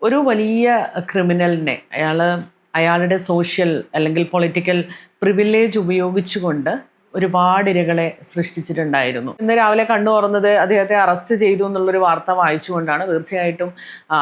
ഒരു വലിയ ക്രിമിനലിനെ അയാളുടെ സോഷ്യൽ അല്ലെങ്കിൽ പൊളിറ്റിക്കൽ പ്രിവിലേജ് ഉപയോഗിച്ചുകൊണ്ട് ഒരുപാട് ഇരകളെ സൃഷ്ടിച്ചിട്ടുണ്ടായിരുന്നു. ഇന്ന് രാവിലെ കണ്ണു തുറന്നത് അദ്ദേഹത്തെ അറസ്റ്റ് ചെയ്തു എന്നുള്ളൊരു വാർത്ത വായിച്ചുകൊണ്ടാണ്. തീർച്ചയായിട്ടും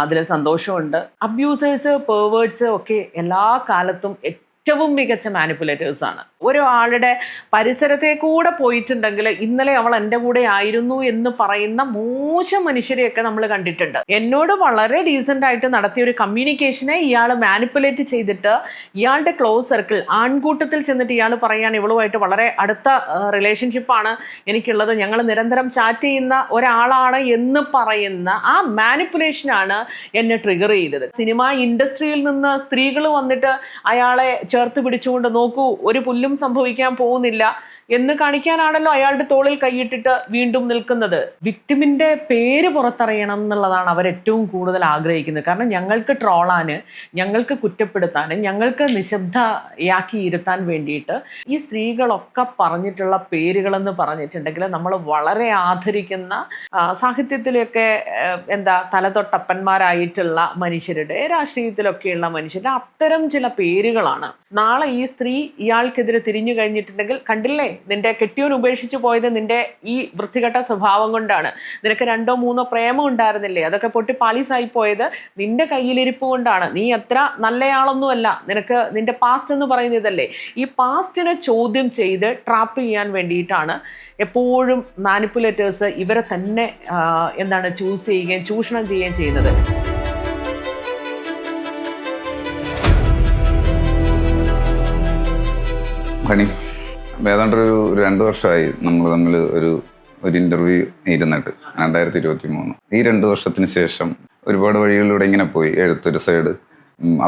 അതിൽ സന്തോഷമുണ്ട്. അബ്യൂസേഴ്സ്, പെർവേർട്സ് ഒക്കെ എല്ലാ കാലത്തും ഏറ്റവും മികച്ച മാനിപ്പുലേറ്റേഴ്സാണ്. ഒരാളുടെ പരിസരത്തെ കൂടെ പോയിട്ടുണ്ടെങ്കിൽ ഇന്നലെ അവൾ എൻ്റെ കൂടെ ആയിരുന്നു എന്ന് പറയുന്ന മോശം മനുഷ്യരെയൊക്കെ നമ്മൾ കണ്ടിട്ടുണ്ട്. എന്നോട് വളരെ ഡീസൻ്റ് ആയിട്ട് നടത്തിയ ഒരു കമ്മ്യൂണിക്കേഷനെ ഇയാൾ മാനിപ്പുലേറ്റ് ചെയ്തിട്ട് ഇയാളുടെ ക്ലോസ് സർക്കിൾ ആൺകൂട്ടത്തിൽ ചെന്നിട്ട് ഇയാൾ പറയുകയാണ് ഇവളുമായിട്ട് വളരെ അടുത്ത റിലേഷൻഷിപ്പാണ് എനിക്കുള്ളത്, ഞങ്ങൾ നിരന്തരം ചാറ്റ് ചെയ്യുന്ന ഒരാളാണ് എന്ന് പറയുന്ന ആ മാനിപ്പുലേഷനാണ് എന്നെ ട്രിഗർ ചെയ്തത്. സിനിമ ഇൻഡസ്ട്രിയിൽ നിന്ന് സ്ത്രീകൾ വന്നിട്ട് അയാളെ ചേർത്ത് പിടിച്ചുകൊണ്ട് നോക്കൂ ഒരു പുല്ലും സംഭവിക്കാൻ പോകുന്നില്ല എന്ന് കാണിക്കാനാണല്ലോ അയാളുടെ തോളിൽ കൈയിട്ടിട്ട് വീണ്ടും നിൽക്കുന്നത്. വിക്ടിമിന്റെ പേര് പുറത്തറിയണം എന്നുള്ളതാണ് അവർ ഏറ്റവും കൂടുതൽ ആഗ്രഹിക്കുന്നത്. കാരണം ഞങ്ങൾക്ക് ട്രോളാന്, ഞങ്ങൾക്ക് കുറ്റപ്പെടുത്താനും, ഞങ്ങൾക്ക് നിശബ്ദയാക്കി ഇരുത്താൻ വേണ്ടിയിട്ട് ഈ സ്ത്രീകളൊക്കെ പറഞ്ഞിട്ടുള്ള പേരുകളെന്ന് പറഞ്ഞിട്ടുണ്ടെങ്കിൽ നമ്മൾ വളരെ ആദരിക്കുന്ന സാഹിത്യത്തിലൊക്കെ തലതൊട്ടപ്പന്മാരായിട്ടുള്ള മനുഷ്യരുടെ, രാഷ്ട്രീയത്തിലൊക്കെയുള്ള മനുഷ്യരുടെ അത്തരം ചില പേരുകളാണ്. നാളെ ഈ സ്ത്രീ ഇയാൾക്കെതിരെ തിരിഞ്ഞു കഴിഞ്ഞിട്ടുണ്ടെങ്കിൽ കണ്ടില്ലേ നിന്റെ കെട്ടിയോൻ ഉപേക്ഷിച്ചു പോയത് നിന്റെ ഈ വൃത്തികെട്ട സ്വഭാവം കൊണ്ടാണ്, നിനക്ക് 2 3 പ്രേമം ഉണ്ടായിരുന്നില്ലേ, അതൊക്കെ പൊട്ടി പാളീസായി പോയത് നിന്റെ കയ്യിലിരിപ്പ് കൊണ്ടാണ്, നീ അത്ര നല്ലയാളൊന്നുമല്ല, നിനക്ക് നിന്റെ പാസ്റ്റ് എന്ന് പറയുന്നതല്ലേ. ഈ പാസ്റ്റിനെ ചോദ്യം ചെയ്ത് ട്രാപ്പ് ചെയ്യാൻ വേണ്ടിയിട്ടാണ് എപ്പോഴും മാനിപ്പുലേറ്റേഴ്സ് ഇവരെ തന്നെ ചൂസ് ചെയ്യുകയും ചൂഷണം ചെയ്യുകയും ചെയ്യുന്നത്. ഏതാണ്ട് ഒരു 2 വർഷമായി നമ്മൾ തമ്മിൽ ഒരു ഇൻ്റർവ്യൂ ഇരുന്നിട്ട്, 2023. ഈ 2 വർഷത്തിന് ശേഷം ഒരുപാട് വഴികളിലൂടെ ഇങ്ങനെ പോയി. എഴുത്തൊരു സൈഡ്,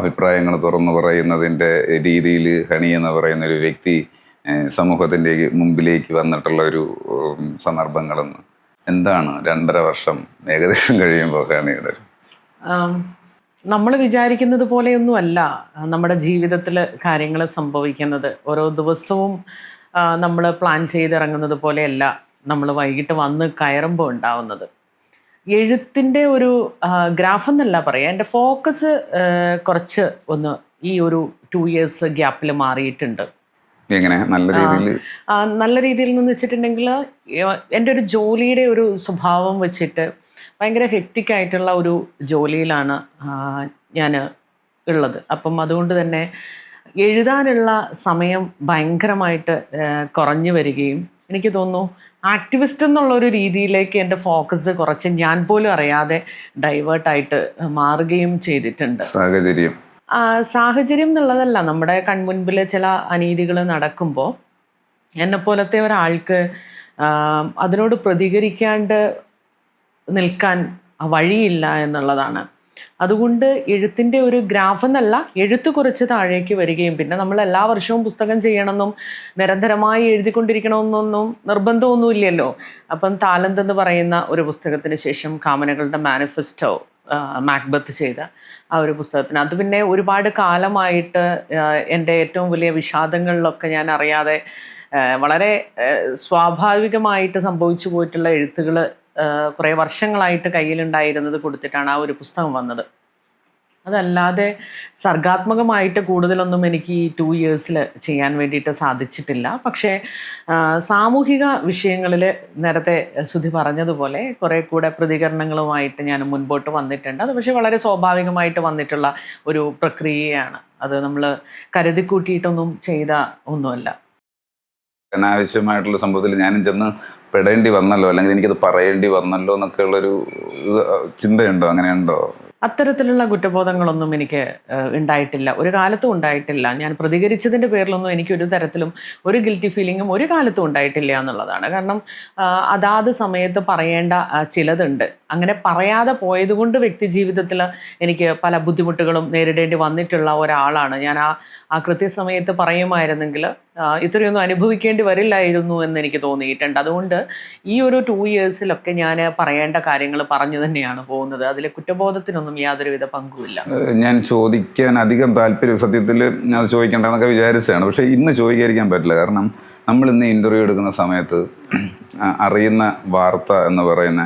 അഭിപ്രായങ്ങൾ തുറന്നു പറയുന്നതിൻ്റെ രീതിയിൽ ഹണി എന്ന് പറയുന്ന ഒരു വ്യക്തി സമൂഹത്തിൻ്റെ മുമ്പിലേക്ക് വന്നിട്ടുള്ള ഒരു സന്ദർഭങ്ങളെന്ന് എന്താണ് 2.5 വർഷം ഏകദേശം കഴിയുമ്പോൾ ഹണിയുടെ നമ്മൾ വിചാരിക്കുന്നത് പോലെയൊന്നുമല്ല നമ്മുടെ ജീവിതത്തിൽ കാര്യങ്ങൾ സംഭവിക്കുന്നത്. ഓരോ ദിവസവും നമ്മൾ പ്ലാൻ ചെയ്തിറങ്ങുന്നത് പോലെയല്ല നമ്മൾ വൈകിട്ട് വന്ന് കയറുമ്പോൾ ഉണ്ടാവുന്നത്. എഴുത്തിൻ്റെ ഒരു ഗ്രാഫ് എന്നല്ല പറയാം, എൻ്റെ ഫോക്കസ് കുറച്ച് ഈ ഒരു 2 years ഗ്യാപ്പിൽ മാറിയിട്ടുണ്ട്. നല്ല രീതിയിൽ എന്ന് വെച്ചിട്ടുണ്ടെങ്കിൽ എൻ്റെ ഒരു ജോലിയുടെ ഒരു സ്വഭാവം വെച്ചിട്ട് ഭയങ്കര ഹെക്റ്റിക്കായിട്ടുള്ള ഒരു ജോലിയിലാണ് ഞാൻ ഉള്ളത്. അപ്പം അതുകൊണ്ട് തന്നെ എഴുതാനുള്ള സമയം ഭയങ്കരമായിട്ട് കുറഞ്ഞു വരികയും എനിക്ക് തോന്നുന്നു ആക്ടിവിസ്റ്റ് എന്നുള്ളൊരു രീതിയിലേക്ക് എൻ്റെ ഫോക്കസ് കുറച്ച് ഞാൻ പോലും അറിയാതെ ഡൈവേർട്ടായിട്ട് മാറുകയും ചെയ്തിട്ടുണ്ട്. സാഹചര്യം എന്നുള്ളതല്ല, നമ്മുടെ കൺമുൻപിൽ ചില അനീതികൾ നടക്കുമ്പോൾ എന്നെപ്പോലത്തെ ഒരാൾക്ക് അതിനോട് പ്രതികരിക്കാണ്ട് നിൽക്കാൻ വഴിയില്ല എന്നുള്ളതാണ്. അതുകൊണ്ട് എഴുത്തിൻ്റെ ഒരു ഗ്രാഫ് എന്നല്ല, എഴുത്ത് കുറച്ച് താഴേക്ക് വരികയും പിന്നെ നമ്മൾ എല്ലാ വർഷവും പുസ്തകം ചെയ്യണമെന്നും നിരന്തരമായി എഴുതിക്കൊണ്ടിരിക്കണമെന്നൊന്നും നിർബന്ധമൊന്നുമില്ലല്ലോ. അപ്പം താലന്ത് എന്ന് പറയുന്ന ഒരു പുസ്തകത്തിന് ശേഷം കാമനകളുടെ മാനിഫെസ്റ്റോ, മാക്ബത്ത് ചെയ്ത ആ ഒരു പുസ്തകത്തിന്, അത് പിന്നെ ഒരുപാട് കാലമായിട്ട് എൻ്റെ ഏറ്റവും വലിയ വിഷാദങ്ങളിലൊക്കെ ഞാൻ അറിയാതെ വളരെ സ്വാഭാവികമായിട്ട് സംഭവിച്ചു പോയിട്ടുള്ള എഴുത്തുകൾ കുറേ വർഷങ്ങളായിട്ട് കയ്യിലുണ്ടായിരുന്നത് കൊടുത്തിട്ടാണ് ആ ഒരു പുസ്തകം വന്നത്. അതല്ലാതെ സർഗാത്മകമായിട്ട് കൂടുതലൊന്നും എനിക്ക് ഈ 2 years ചെയ്യാൻ വേണ്ടിയിട്ട് സാധിച്ചിട്ടില്ല. പക്ഷേ സാമൂഹിക വിഷയങ്ങളിൽ നേരത്തെ സുധി പറഞ്ഞതുപോലെ കുറേ കൂടെ പ്രതികരണങ്ങളുമായിട്ട് ഞാൻ മുൻപോട്ട് വന്നിട്ടുണ്ട്. അത് പക്ഷേ വളരെ സ്വാഭാവികമായിട്ട് വന്നിട്ടുള്ള ഒരു പ്രക്രിയയാണ്. അത് നമ്മൾ കരുതിക്കൂട്ടിയിട്ടൊന്നും ചെയ്ത ഒന്നുമല്ല. അനാവശ്യമായിട്ടുള്ള സംഭവത്തിൽ ഞാനും ചെന്ന് പെടേണ്ടി വന്നല്ലോ, അല്ലെങ്കിൽ എനിക്കത് പറയേണ്ടി വന്നല്ലോ എന്നൊക്കെ ഉള്ളൊരു ചിന്തയുണ്ടോ? അങ്ങനെയുണ്ടോ? അത്തരത്തിലുള്ള കുറ്റബോധങ്ങളൊന്നും എനിക്ക് ഉണ്ടായിട്ടില്ല, ഒരു കാലത്തും ഉണ്ടായിട്ടില്ല. ഞാൻ പ്രതികരിച്ചതിൻ്റെ പേരിലൊന്നും എനിക്കൊരു തരത്തിലും ഒരു ഗിൽറ്റി ഫീലിങ്ങും ഒരു കാലത്തും ഉണ്ടായിട്ടില്ല എന്നുള്ളതാണ്. കാരണം അതാത് സമയത്ത് പറയേണ്ട ചിലതുണ്ട്. അങ്ങനെ പറയാതെ പോയതുകൊണ്ട് വ്യക്തി ജീവിതത്തിൽ എനിക്ക് പല ബുദ്ധിമുട്ടുകളും നേരിടേണ്ടി വന്നിട്ടുള്ള ഒരാളാണ് ഞാൻ. ആ കൃത്യസമയത്ത് പറയുമായിരുന്നെങ്കിൽ ഇത്രയൊന്നും അനുഭവിക്കേണ്ടി വരില്ലായിരുന്നു എന്ന് എനിക്ക് തോന്നിയിട്ടുണ്ട്. അതുകൊണ്ട് ഈ ഒരു 2 years ഞാൻ പറയേണ്ട കാര്യങ്ങൾ പറഞ്ഞു തന്നെയാണ് പോകുന്നത്. അതിൽ കുറ്റബോധത്തിനൊന്നും യാതൊരുവിധ പങ്കുമില്ല. ഞാൻ ചോദിക്കാൻ അധികം താല്പര്യം സത്യത്തിൽ അത് ചോദിക്കേണ്ടതെന്നൊക്കെ വിചാരിച്ചതാണ്. പക്ഷേ ഇന്ന് ചോദിക്കാതിരിക്കാൻ പറ്റില്ല. കാരണം നമ്മൾ ഇന്ന് ഇൻ്റർവ്യൂ എടുക്കുന്ന സമയത്ത് അറിയുന്ന വാർത്ത എന്ന് പറയുന്ന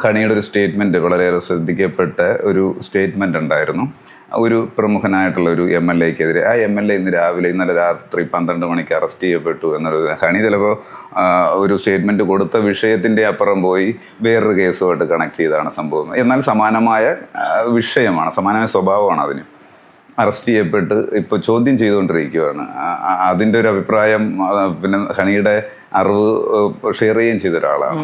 ഹണിയുടെ ഒരു സ്റ്റേറ്റ്മെൻറ്റ് വളരെയേറെ ശ്രദ്ധിക്കപ്പെട്ട ഒരു സ്റ്റേറ്റ്മെൻ്റ് ഉണ്ടായിരുന്നു. ഒരു പ്രമുഖനായിട്ടുള്ള ഒരു MLA-ക്കെതിരെ. ആ MLA ഇന്നലെ രാത്രി 12 മണിക്ക് അറസ്റ്റ് ചെയ്യപ്പെട്ടു എന്നൊരു ഹണി ചിലപ്പോൾ ഒരു സ്റ്റേറ്റ്മെൻറ്റ് കൊടുത്ത വിഷയത്തിൻ്റെ അപ്പുറം പോയി വേറൊരു കേസുമായിട്ട് കണക്ട് ചെയ്താണ് സംഭവം. എന്നാൽ സമാനമായ വിഷയമാണ്, സമാനമായ സ്വഭാവമാണ് അതിന്. അറസ്റ്റ് ചെയ്യപ്പെട്ട് ഇപ്പോൾ ചോദ്യം ചെയ്തുകൊണ്ടിരിക്കുകയാണ്. അതിൻ്റെ ഒരു അഭിപ്രായം പിന്നെ ഹണിയുടെ അറിവ് ഷെയർ ചെയ്യുകയും ചെയ്ത ഒരാളാണ്.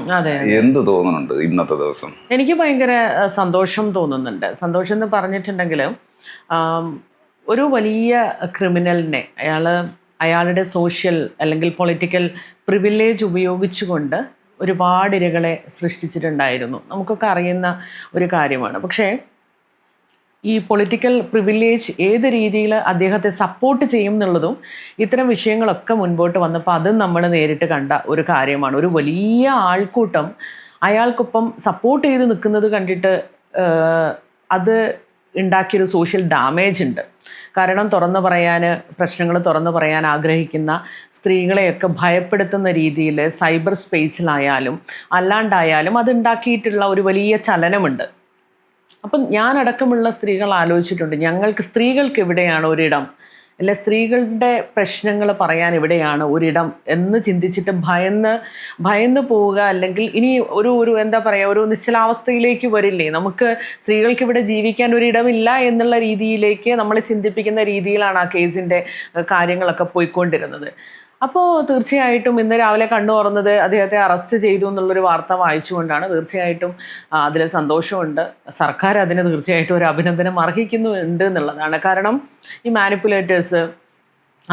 എന്ത് തോന്നുന്നുണ്ട് ഇന്നത്തെ ദിവസം? എനിക്ക് ഭയങ്കര സന്തോഷം തോന്നുന്നുണ്ട്. സന്തോഷം എന്ന് പറഞ്ഞിട്ടുണ്ടെങ്കിൽ ഒരു വലിയ ക്രിമിനലിനെ അയാളുടെ സോഷ്യൽ അല്ലെങ്കിൽ പൊളിറ്റിക്കൽ പ്രിവിലേജ് ഉപയോഗിച്ചുകൊണ്ട് ഒരുപാട് ഇരകളെ സൃഷ്ടിച്ചിട്ടുണ്ടായിരുന്നു. നമുക്കൊക്കെ അറിയുന്ന ഒരു കാര്യമാണ്. പക്ഷേ ഈ പൊളിറ്റിക്കൽ പ്രിവിലേജ് ഏത് രീതിയിൽ അദ്ദേഹത്തെ സപ്പോർട്ട് ചെയ്യും എന്നുള്ളതും ഇത്തരം വിഷയങ്ങളൊക്കെ മുൻപോട്ട് വന്നപ്പോൾ അതും നമ്മൾ നേരിട്ട് കണ്ട ഒരു കാര്യമാണ്. ഒരു വലിയ ആൾക്കൂട്ടം അയാൾക്കൊപ്പം സപ്പോർട്ട് ചെയ്ത് നിൽക്കുന്നത് കണ്ടിട്ട് അത് ഉണ്ടാക്കിയൊരു സോഷ്യൽ ഡാമേജ് ഉണ്ട്. കാരണം പ്രശ്നങ്ങൾ തുറന്നു പറയാൻ ആഗ്രഹിക്കുന്ന സ്ത്രീകളെയൊക്കെ ഭയപ്പെടുത്തുന്ന രീതിയിൽ സൈബർ സ്പേസിലായാലും അല്ലാണ്ടായാലും അതുണ്ടാക്കിയിട്ടുള്ള ഒരു വലിയ ചലനമുണ്ട്. അപ്പം ഞാനടക്കമുള്ള സ്ത്രീകൾ ആലോചിച്ചിട്ടുണ്ട്, സ്ത്രീകൾക്ക് എവിടെയാണ് ഒരിടം, അല്ലെ സ്ത്രീകളുടെ പ്രശ്നങ്ങൾ പറയാൻ എവിടെയാണ് ഒരിടം എന്ന് ചിന്തിച്ചിട്ട് ഭയന്ന് പോവുക, അല്ലെങ്കിൽ ഇനി ഒരു എന്താ പറയുക, ഒരു നിശ്ചലാവസ്ഥയിലേക്ക് വരില്ലേ, നമുക്ക് സ്ത്രീകൾക്ക് ഇവിടെ ജീവിക്കാൻ ഒരിടമില്ല എന്നുള്ള രീതിയിലേക്ക് നമ്മളെ ചിന്തിപ്പിക്കുന്ന രീതിയിലാണ് ആ കേസിൻ്റെ കാര്യങ്ങളൊക്കെ പോയിക്കൊണ്ടിരുന്നത്. അപ്പോൾ തീർച്ചയായിട്ടും ഇന്ന് രാവിലെ കണ്ണു തുറന്നത് അദ്ദേഹത്തെ അറസ്റ്റ് ചെയ്തു എന്നുള്ളൊരു വാർത്ത വായിച്ചുകൊണ്ടാണ്. തീർച്ചയായിട്ടും അതിൽ സന്തോഷമുണ്ട്. സർക്കാർ അതിന് തീർച്ചയായിട്ടും ഒരു അഭിനന്ദനം അർഹിക്കുന്നുണ്ട് എന്നുള്ളതാണ്. കാരണം ഈ മാനിപ്പുലേറ്റേഴ്സ്,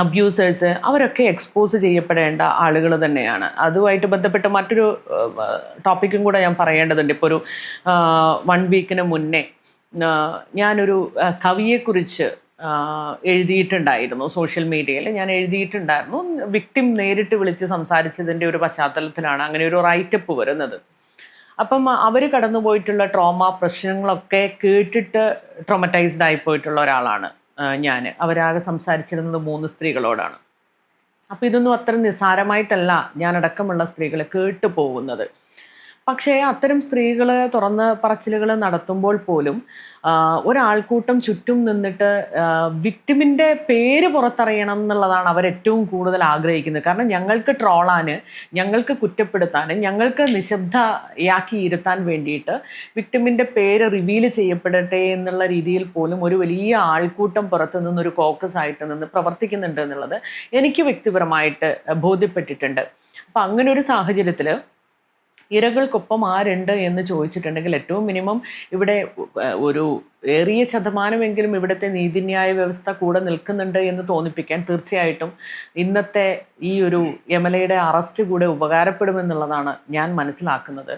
അബ്യൂസേഴ്സ് അവരൊക്കെ എക്സ്പോസ് ചെയ്യപ്പെടേണ്ട ആളുകൾ തന്നെയാണ്. അതുമായിട്ട് ബന്ധപ്പെട്ട് മറ്റൊരു ടോപ്പിക്കും കൂടെ ഞാൻ പറയേണ്ടതുണ്ട്. ഇപ്പോൾ ഒരു 1 വീക്കിന് മുന്നേ ഞാനൊരു കവിയെക്കുറിച്ച് എഴുതിയിട്ടുണ്ടായിരുന്നു. സോഷ്യൽ മീഡിയയിൽ ഞാൻ എഴുതിയിട്ടുണ്ടായിരുന്നു. വിക്ടിം നേരിട്ട് വിളിച്ച് സംസാരിച്ചതിൻ്റെ ഒരു പശ്ചാത്തലത്തിലാണ് അങ്ങനെ ഒരു റൈറ്റപ്പ് വരുന്നത്. അപ്പം അവർ കടന്നുപോയിട്ടുള്ള പ്രശ്നങ്ങളൊക്കെ കേട്ടിട്ട് ട്രോമറ്റൈസ്ഡ് ആയിപ്പോയിട്ടുള്ള ഒരാളാണ് ഞാൻ. അവരാകെ സംസാരിച്ചിരുന്നത് 3 സ്ത്രീകളോടാണ്. അപ്പോൾ ഇതൊന്നും അത്ര നിസ്സാരമായിട്ടല്ല ഞാനടക്കമുള്ള സ്ത്രീകൾ കേട്ടു പോകുന്നത്. പക്ഷേ അത്തരം സ്ത്രീകൾ തുറന്ന് പറച്ചിലുകൾ നടത്തുമ്പോൾ പോലും ഒരാൾക്കൂട്ടം ചുറ്റും നിന്നിട്ട് വിക്ടിമിൻ്റെ പേര് പുറത്തറിയണം എന്നുള്ളതാണ് അവരേറ്റവും കൂടുതൽ ആഗ്രഹിക്കുന്നത്. കാരണം ഞങ്ങൾക്ക് ട്രോളാൻ, ഞങ്ങൾക്ക് കുറ്റപ്പെടുത്താൻ, ഞങ്ങൾക്ക് നിശബ്ദയാക്കി ഇരുത്താൻ വേണ്ടിയിട്ട് വിക്ടിമിൻ്റെ പേര് റിവീൽ ചെയ്യപ്പെടട്ടെ എന്നുള്ള രീതിയിൽ പോലും ഒരു വലിയ ആൾക്കൂട്ടം പുറത്തു നിന്നൊരു കോക്കസ് ആയിട്ട് നിന്ന് പ്രവർത്തിക്കുന്നുണ്ട് എന്നുള്ളത് എനിക്ക് വ്യക്തിപരമായിട്ട് ബോധ്യപ്പെട്ടിട്ടുണ്ട്. അപ്പം അങ്ങനെ ഒരു സാഹചര്യത്തിൽ ഇരകൾക്കൊപ്പം ആരുണ്ട് എന്ന് ചോദിച്ചിട്ടുണ്ടെങ്കിൽ ഏറ്റവും മിനിമം ഇവിടെ ഒരു ഏറിയ ശതമാനമെങ്കിലും ഇവിടുത്തെ നീതിന്യായ വ്യവസ്ഥ കൂടെ നിൽക്കുന്നുണ്ട് എന്ന് തോന്നിപ്പിക്കാൻ തീർച്ചയായിട്ടും ഇന്നത്തെ ഈ ഒരു MLA-യുടെ അറസ്റ്റ് കൂടെ ഉപകാരപ്പെടുമെന്നുള്ളതാണ് ഞാൻ മനസ്സിലാക്കുന്നത്.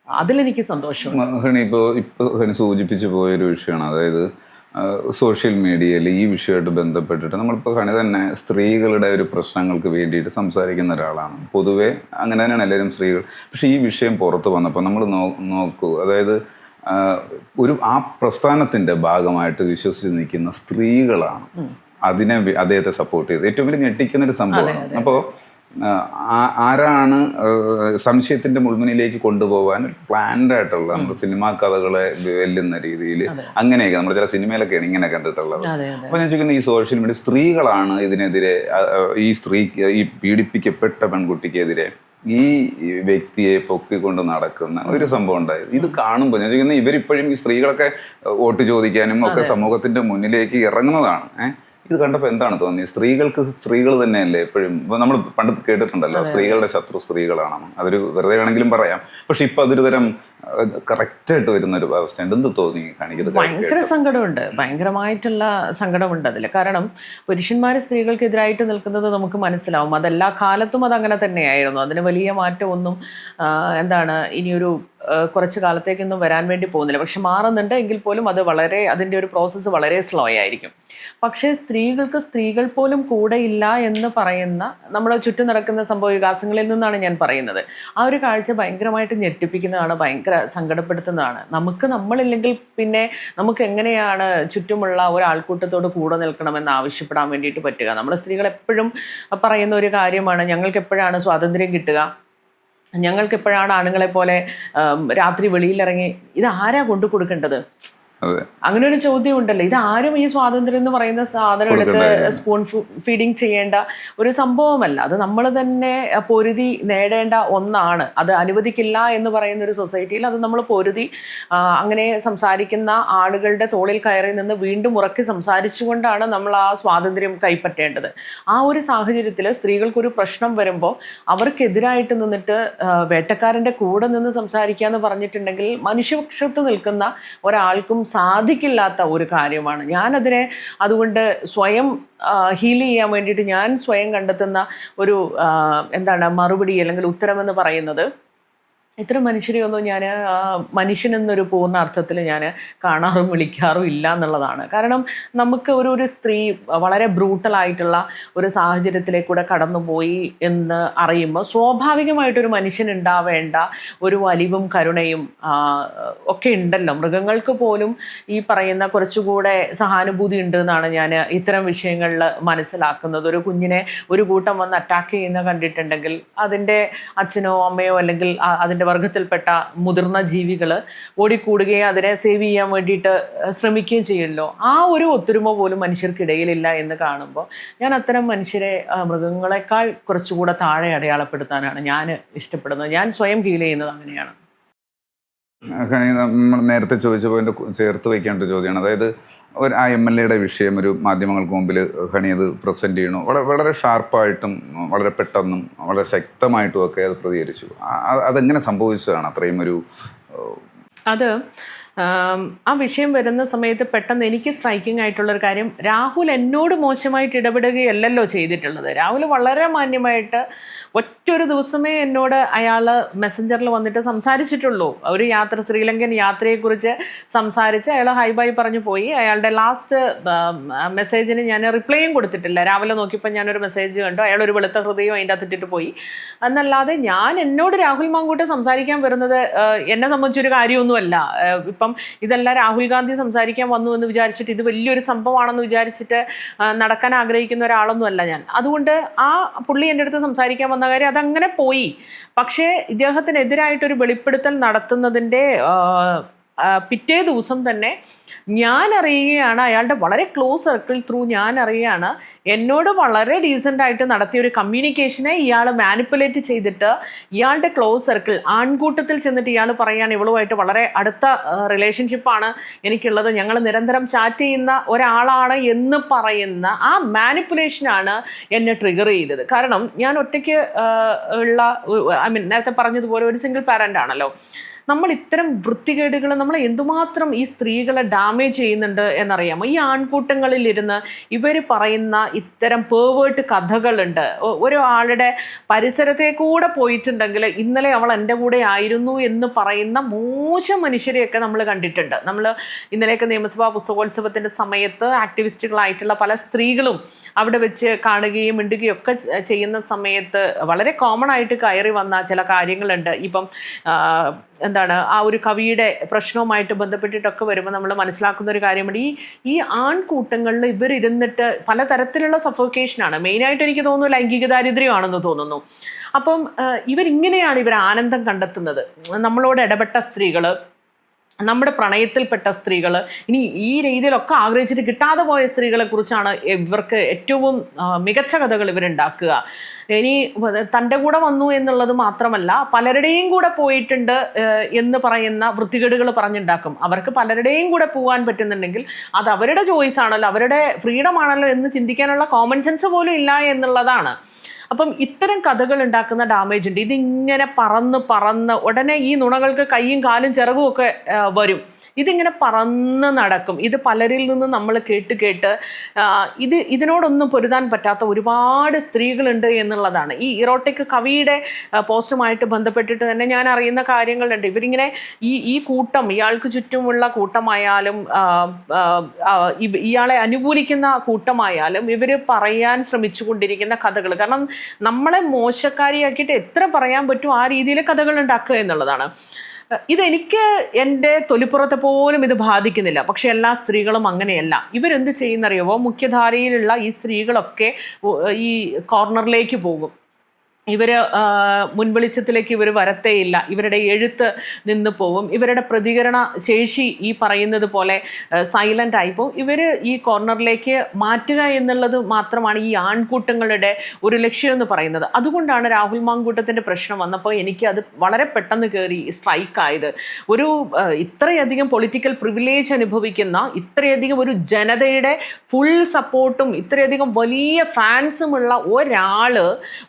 അതിലെനിക്ക് സന്തോഷം. ഇപ്പോൾ സൂചിപ്പിച്ചു പോയൊരു വിഷയമാണ്, അതായത് സോഷ്യൽ മീഡിയയിൽ ഈ വിഷയമായിട്ട് ബന്ധപ്പെട്ടിട്ട് നമ്മളിപ്പോൾ ഹണി തന്നെ സ്ത്രീകളുടെ ഒരു പ്രശ്നങ്ങൾക്ക് വേണ്ടിയിട്ട് സംസാരിക്കുന്ന ഒരാളാണ്. പൊതുവെ അങ്ങനെ തന്നെയാണ് എല്ലാവരും സ്ത്രീകൾ. പക്ഷേ ഈ വിഷയം പുറത്ത് വന്നപ്പോൾ നമ്മൾ നോക്കൂ, അതായത് ആ പ്രസ്ഥാനത്തിൻ്റെ ഭാഗമായിട്ട് വിശ്വസിച്ച് നിൽക്കുന്ന സ്ത്രീകളാണ് അദ്ദേഹത്തെ സപ്പോർട്ട് ചെയ്തത്. ഏറ്റവും വലിയ ഞെട്ടിക്കുന്നൊരു സംഭവമാണ്. അപ്പോൾ ആരാണ് സംശയത്തിന്റെ മുൾമുനിലേക്ക് കൊണ്ടുപോകാൻ പ്ലാൻഡ് ആയിട്ടുള്ള നമ്മുടെ സിനിമാ കഥകളെ വെല്ലുന്ന രീതിയിൽ അങ്ങനെയൊക്കെ നമ്മൾ ചില സിനിമയിലൊക്കെയാണ് ഇങ്ങനെ കണ്ടിട്ടുള്ളത്. അപ്പൊ ഞാൻ ചോദിക്കുന്നത്, ഈ സോഷ്യൽ മീഡിയ സ്ത്രീകളാണ് ഇതിനെതിരെ, ഈ പീഡിപ്പിക്കപ്പെട്ട പെൺകുട്ടിക്കെതിരെ ഈ വ്യക്തിയെ പൊക്കിക്കൊണ്ട് നടക്കുന്ന ഒരു സംഭവം ഉണ്ടായത്. ഇത് കാണുമ്പോൾ ഞാൻ ചോദിക്കുന്നത്, ഇവരിപ്പോഴും ഈ സ്ത്രീകളൊക്കെ വോട്ട് ചോദിക്കാനും ഒക്കെ സമൂഹത്തിന്റെ മുന്നിലേക്ക് ഇറങ്ങുന്നതാണ്. ഇത് കണ്ടപ്പോൾ എന്താണ് തോന്നിയത്? സ്ത്രീകൾ തന്നെയല്ലേ എപ്പോഴും, നമ്മൾ പണ്ട് കേട്ടിട്ടുണ്ടല്ലോ സ്ത്രീകളുടെ ശത്രു സ്ത്രീകളാണ്, അതൊരു വെറുതെ വേണമെങ്കിലും പറയാം. പക്ഷെ ഇപ്പൊ അതൊരു തരം കറക്റ്റായിട്ട് വരുന്ന ഒരു അവസ്ഥയുണ്ട്. എന്ത് തോന്നി കാണിക്കുന്നത്? ഭയങ്കര സങ്കടമുണ്ട്, ഭയങ്കരമായിട്ടുള്ള സങ്കടമുണ്ട് അതിൽ. കാരണം പുരുഷന്മാർ സ്ത്രീകൾക്കെതിരായിട്ട് നിൽക്കുന്നത് നമുക്ക് മനസ്സിലാവും. അതെല്ലാ കാലത്തും അതങ്ങനെ തന്നെയായിരുന്നു. അതിന് വലിയ മാറ്റമൊന്നും ഇനിയൊരു കുറച്ച് കാലത്തേക്കൊന്നും വരാൻ വേണ്ടി പോകുന്നില്ല. പക്ഷെ മാറുന്നുണ്ട് എങ്കിൽ പോലും അത് അതിൻ്റെ ഒരു പ്രോസസ്സ് വളരെ സ്ലോ ആയിരിക്കും. പക്ഷേ സ്ത്രീകൾ പോലും കൂടെ ഇല്ല എന്ന് പറയുന്ന നമ്മുടെ ചുറ്റും നടക്കുന്ന സംഭവ വികാസങ്ങളിൽ നിന്നാണ് ഞാൻ പറയുന്നത്. ആ ഒരു കാഴ്ച ഭയങ്കരമായിട്ട് ഞെട്ടിപ്പിക്കുന്നതാണ്, ഭയങ്കര സങ്കടപ്പെടുത്തുന്നതാണ്. നമ്മളില്ലെങ്കിൽ പിന്നെ നമുക്ക് എങ്ങനെയാണ് ചുറ്റുമുള്ള ഒരാൾക്കൂട്ടത്തോട് കൂടെ നിൽക്കണമെന്ന് ആവശ്യപ്പെടാൻ വേണ്ടിയിട്ട് പറ്റുക? നമ്മൾ സ്ത്രീകൾ എപ്പോഴും പറയുന്ന ഒരു കാര്യമാണ്, ഞങ്ങൾക്ക് എപ്പോഴാണ് സ്വാതന്ത്ര്യം കിട്ടുക, ഞങ്ങൾക്ക് എപ്പോഴാണ് ആണുങ്ങളെ പോലെ രാത്രി വെളിയിലിറങ്ങി ഇത് ആരാ കൊണ്ടു കൊടുക്കേണ്ടത്? അങ്ങനെ ഒരു ചോദ്യം ഉണ്ടല്ലോ. ഇത് ആരും ഈ സ്വാതന്ത്ര്യം എന്ന് പറയുന്ന സാധനം എടുത്ത് സ്പൂൺ ഫീഡിങ് ചെയ്യേണ്ട ഒരു സംഭവമല്ല. അത് നമ്മൾ തന്നെ പൊരുതി നേടേണ്ട ഒന്നാണ്. അത് അനുവദിക്കില്ല എന്ന് പറയുന്ന ഒരു സൊസൈറ്റിയിൽ അത് നമ്മൾ പൊരുതി അങ്ങനെ സംസാരിക്കുന്ന ആളുകളുടെ തോളിൽ കയറി നിന്ന് വീണ്ടും ഉറക്കി സംസാരിച്ചുകൊണ്ടാണ് നമ്മൾ ആ സ്വാതന്ത്ര്യം കൈപ്പറ്റേണ്ടത്. ആ ഒരു സാഹചര്യത്തിൽ സ്ത്രീകൾക്കൊരു പ്രശ്നം വരുമ്പോൾ അവർക്കെതിരായിട്ട് നിന്നിട്ട് വേട്ടക്കാരൻ്റെ കൂടെ നിന്ന് സംസാരിക്കുക എന്ന് പറഞ്ഞിട്ടുണ്ടെങ്കിൽ മനുഷ്യപക്ഷത്ത് നിൽക്കുന്ന ഒരാൾക്കും സാധിക്കില്ലാത്ത ഒരു കാര്യമാണ്. ഞാനതിനെ അതുകൊണ്ട് സ്വയം ഹീൽ ചെയ്യാൻ വേണ്ടിയിട്ട് ഞാൻ സ്വയം കണ്ടെത്തുന്ന ഒരു മറുപടി അല്ലെങ്കിൽ ഉത്തരമെന്ന് പറയുന്നത്, ഇത്തരം മനുഷ്യരെയൊന്നും ഞാൻ മനുഷ്യനെന്നൊരു പൂർണ്ണ അർത്ഥത്തിൽ ഞാൻ കാണാറും വിളിക്കാറും ഇല്ല എന്നുള്ളതാണ്. കാരണം നമുക്ക് ഒരു സ്ത്രീ വളരെ ബ്രൂട്ടലായിട്ടുള്ള ഒരു സാഹചര്യത്തിലേക്കൂടെ കടന്നുപോയി എന്ന് അറിയുമ്പോൾ സ്വാഭാവികമായിട്ടൊരു മനുഷ്യനുണ്ടാവേണ്ട ഒരു വലിവും കരുണയും ഒക്കെ ഉണ്ടല്ലോ. മൃഗങ്ങൾക്ക് പോലും ഈ പറയുന്ന കുറച്ചുകൂടെ സഹാനുഭൂതി ഉണ്ട് എന്നാണ് ഞാൻ ഇത്തരം വിഷയങ്ങളിൽ മനസ്സിലാക്കുന്നത്. ഒരു കുഞ്ഞിനെ ഒരു കൂട്ടം വന്ന് അറ്റാക്ക് ചെയ്യുന്ന കണ്ടിട്ടുണ്ടെങ്കിൽ അതിൻ്റെ അച്ഛനോ അമ്മയോ അല്ലെങ്കിൽ അതിൻ്റെ വർഗത്തിൽപ്പെട്ട മുതിർന്ന ജീവികൾ ഓടിക്കൂടുകയും അതിനെ സേവ് ചെയ്യാൻ വേണ്ടിയിട്ട് ശ്രമിക്കുകയും ചെയ്യുമല്ലോ. ആ ഒരു ഒത്തൊരുമ പോലും മനുഷ്യർക്കിടയിലില്ല എന്ന് കാണുമ്പോൾ ഞാൻ അത്തരം മനുഷ്യരെ മൃഗങ്ങളെക്കാൾ കുറച്ചുകൂടെ താഴെ അടയാളപ്പെടുത്താനാണ് ഞാൻ ഇഷ്ടപ്പെടുന്നത്. ഞാൻ സ്വയം ഫീൽ ചെയ്യുന്നത് അങ്ങനെയാണ്. നമ്മൾ നേരത്തെ ചോദിച്ച പോയിന്റ് ചേർത്ത് വയ്ക്കേണ്ട ചോദ്യമാണ്. അതായത് ആ MLA വിഷയം ഒരു മാധ്യമങ്ങൾക്ക് മുമ്പിൽ ഹണി അത് പ്രസൻറ്റ് ചെയ്യണു. വളരെ ഷാർപ്പായിട്ടും വളരെ പെട്ടെന്നും വളരെ ശക്തമായിട്ടും ഒക്കെ അത് പ്രതികരിച്ചു. അതെങ്ങനെ സംഭവിച്ചതാണ് അത്രയും ഒരു അത് ആ വിഷയം വരുന്ന സമയത്ത് പെട്ടെന്ന് എനിക്ക് സ്ട്രൈക്കിംഗ് ആയിട്ടുള്ളൊരു കാര്യം, രാഹുൽ എന്നോട് മോശമായിട്ട് ഇടപെടുകയല്ലല്ലോ ചെയ്തിട്ടുള്ളത്. രാഹുൽ വളരെ മാന്യമായിട്ട് ഒറ്റൊരു ദിവസമേ എന്നോട് അയാൾ മെസ്സഞ്ചറിൽ വന്നിട്ട് സംസാരിച്ചിട്ടുള്ളൂ. ഒരു ശ്രീലങ്കൻ യാത്രയെക്കുറിച്ച് സംസാരിച്ച് അയാൾ ഹൈ ബൈ പറഞ്ഞു പോയി. അയാളുടെ ലാസ്റ്റ് മെസ്സേജിന് ഞാൻ റിപ്ലൈയും കൊടുത്തിട്ടില്ല. രാവിലെ നോക്കിയപ്പോൾ ഞാനൊരു മെസ്സേജ് കണ്ടു, അയാൾ ഒരു വെളുത്ത ഹൃദയം അതിൻ്റെ അകത്തിട്ടിട്ട് പോയി. എന്നല്ലാതെ എന്നോട് രാഹുൽ മാങ്കൂട്ട് സംസാരിക്കാൻ വരുന്നത് എന്നെ സംബന്ധിച്ചൊരു കാര്യമൊന്നുമല്ല. ഇപ്പം ഇതെല്ലാം രാഹുൽ ഗാന്ധി സംസാരിക്കാൻ വന്നു എന്ന് വിചാരിച്ചിട്ട് ഇത് വലിയൊരു സംഭവമാണെന്ന് വിചാരിച്ചിട്ട് നടക്കാൻ ആഗ്രഹിക്കുന്ന ഒരാളൊന്നുമല്ല ഞാൻ. അതുകൊണ്ട് ആ പുള്ളി എൻ്റെ അടുത്ത് സംസാരിക്കാൻ വന്ന കാര്യം അതങ്ങനെ പോയി. പക്ഷേ ഇദ്ദേഹത്തിനെതിരായിട്ടൊരു വെളിപ്പെടുത്തൽ നടത്തുന്നതിൻ്റെ പിറ്റേ ദിവസം തന്നെ ഞാൻ അറിയുകയാണ്, അയാളുടെ വളരെ ക്ലോസ് സർക്കിൾ ത്രൂ ഞാൻ അറിയുകയാണ്, എന്നോട് വളരെ ഡീസൻ്റായിട്ട് നടത്തിയ ഒരു കമ്മ്യൂണിക്കേഷനെ ഇയാൾ മാനിപ്പുലേറ്റ് ചെയ്തിട്ട് ഇയാളുടെ ക്ലോസ് സർക്കിൾ ആൺകൂട്ടത്തിൽ ചെന്നിട്ട് ഇയാൾ പറയുകയാണ് ഇവളുമായിട്ട് വളരെ അടുത്ത റിലേഷൻഷിപ്പാണ് എനിക്കുള്ളത്, ഞങ്ങൾ നിരന്തരം ചാറ്റ് ചെയ്യുന്ന ഒരാളാണ് എന്ന് പറയുന്ന ആ മാനിപ്പുലേഷനാണ് എന്നെ ട്രിഗർ ചെയ്തത്. കാരണം ഞാൻ ഒറ്റയ്ക്ക് നേരത്തെ പറഞ്ഞതുപോലെ ഒരു സിംഗിൾ പാരൻ്റ് ആണല്ലോ. നമ്മൾ ഇത്തരം വൃത്തികേടുകൾ നമ്മൾ എന്തുമാത്രം ഈ സ്ത്രീകളെ ഡാമേജ് ചെയ്യുന്നുണ്ട് എന്നറിയാമോ? ഈ ആൺകൂട്ടങ്ങളിലിരുന്ന് ഇവർ പറയുന്ന ഇത്തരം പേവേർട്ട് കഥകളുണ്ട്. ഒരാളുടെ പരിസരത്തെ കൂടെ പോയിട്ടുണ്ടെങ്കിൽ ഇന്നലെ അവൾ എൻ്റെ കൂടെ ആയിരുന്നു എന്ന് പറയുന്ന മോശം മനുഷ്യരെയൊക്കെ നമ്മൾ കണ്ടിട്ടുണ്ട്. നമ്മൾ ഇന്നലെയൊക്കെ നിയമസഭാ പുസ്തകോത്സവത്തിൻ്റെ സമയത്ത് ആക്ടിവിസ്റ്റുകളായിട്ടുള്ള പല സ്ത്രീകളും അവിടെ വെച്ച് കാണുകയും മിണ്ടുകയും ഒക്കെ ചെയ്യുന്ന സമയത്ത് വളരെ കോമൺ ആയിട്ട് കയറി വന്ന ചില കാര്യങ്ങളുണ്ട്. ഇപ്പം ആ ഒരു കവിയുടെ പ്രശ്നവുമായിട്ട് ബന്ധപ്പെട്ടിട്ടൊക്കെ വരുമ്പോൾ നമ്മൾ മനസ്സിലാക്കുന്ന ഒരു കാര്യമുണ്ട്. ഈ ആൺകൂട്ടങ്ങളിൽ ഇവരിരുന്നിട്ട് പലതരത്തിലുള്ള സഫോക്കേഷനാണ്. മെയിനായിട്ട് എനിക്ക് തോന്നുന്നു ലൈംഗിക ദാരിദ്ര്യമാണെന്ന് തോന്നുന്നു. അപ്പം ഇവരിങ്ങനെയാണ് ഇവർ ആനന്ദം കണ്ടെത്തുന്നത്. നമ്മളോട് ഇടപെട്ട സ്ത്രീകൾ, നമ്മുടെ പ്രണയത്തിൽപ്പെട്ട സ്ത്രീകൾ, ഇനി ഈ രീതിയിലൊക്കെ ആഗ്രഹിച്ചിട്ട് കിട്ടാതെ പോയ സ്ത്രീകളെ കുറിച്ചാണ് ഇവർക്ക് ഏറ്റവും മികച്ച കഥകൾ ഇവരുണ്ടാക്കുക. ഇനി തൻ്റെ കൂടെ വന്നു എന്നുള്ളത് മാത്രമല്ല, പലരുടെയും കൂടെ പോയിട്ടുണ്ട് എന്ന് പറയുന്ന വൃത്തികേടുകൾ പറഞ്ഞുണ്ടാക്കും. അവർക്ക് പലരുടെയും കൂടെ പോകാൻ പറ്റുന്നുണ്ടെങ്കിൽ അത് അവരുടെ ചോയ്സ് ആണല്ലോ, അവരുടെ ഫ്രീഡം ആണല്ലോ എന്ന് ചിന്തിക്കാനുള്ള കോമൺ സെൻസ് പോലും ഇല്ല എന്നുള്ളതാണ്. അപ്പം ഇത്തരം കഥകൾ ഉണ്ടാക്കുന്ന ഡാമേജ് ഉണ്ട്. ഇതിങ്ങനെ പറന്ന് ഉടനെ ഈ നുണകൾക്ക് കൈയും കാലും ചിറകും ഒക്കെ വരും. ഇതിങ്ങനെ പറന്ന് നടക്കും. ഇത് പലരിൽ നിന്ന് നമ്മൾ കേട്ട് ഇതിനോടൊന്നും പൊരുതാൻ പറ്റാത്ത ഒരുപാട് സ്ത്രീകളുണ്ട് എന്നുള്ളതാണ്. ഈ ഇറോട്ടിക് കവിയുടെ പോസ്റ്റുമായിട്ട് ബന്ധപ്പെട്ടിട്ട് തന്നെ ഞാൻ അറിയുന്ന കാര്യങ്ങളുണ്ട്. ഇവരിങ്ങനെ ഈ കൂട്ടം, ഇയാൾക്ക് ചുറ്റുമുള്ള കൂട്ടമായാലും ഇയാളെ അനുകൂലിക്കുന്ന കൂട്ടമായാലും ഇവർ പറയാൻ ശ്രമിച്ചു കൊണ്ടിരിക്കുന്ന കഥകൾ, കാരണം നമ്മളെ മോശക്കാരിയാക്കിയിട്ട് എത്ര പറയാൻ പറ്റും ആ രീതിയിൽ കഥകൾ ഉണ്ടാക്കുക എന്നുള്ളതാണ്. ഇതെനിക്ക് എൻ്റെ തൊലിപ്പുറത്തെ പോലും ഇത് ബാധിക്കുന്നില്ല. പക്ഷെ എല്ലാ സ്ത്രീകളും അങ്ങനെയല്ല. ഇവരെന്ത് ചെയ്യുന്നറിയുമോ? മുഖ്യധാരയിലുള്ള ഈ സ്ത്രീകളൊക്കെ ഈ കോർണറിലേക്ക് പോകും. ഇവർ മുൻവെളിച്ചത്തിലേക്ക് ഇവർ വരത്തേയില്ല, ഇവരുടെ എഴുത്ത് നിന്ന് പോവും, ഇവരുടെ പ്രതികരണ ശേഷി ഈ പറയുന്നത് പോലെ സൈലൻ്റ് ആയിപ്പോവും. ഇവർ ഈ കോർണറിലേക്ക് മാറ്റുക എന്നുള്ളത് മാത്രമാണ് ഈ ആൺകൂട്ടങ്ങളുടെ ഒരു ലക്ഷ്യം എന്ന് പറയുന്നത്. അതുകൊണ്ടാണ് രാഹുൽ മാങ്കൂട്ടത്തിൻ്റെ പ്രശ്നം വന്നപ്പോൾ എനിക്ക് അത് വളരെ പെട്ടെന്ന് കയറി സ്ട്രൈക്കായത്. ഒരു ഇത്രയധികം പൊളിറ്റിക്കൽ പ്രിവിലേജ് അനുഭവിക്കുന്ന, ഇത്രയധികം ഒരു ജനതയുടെ ഫുൾ സപ്പോർട്ടും ഇത്രയധികം വലിയ ഫാൻസുമുള്ള ഒരാൾ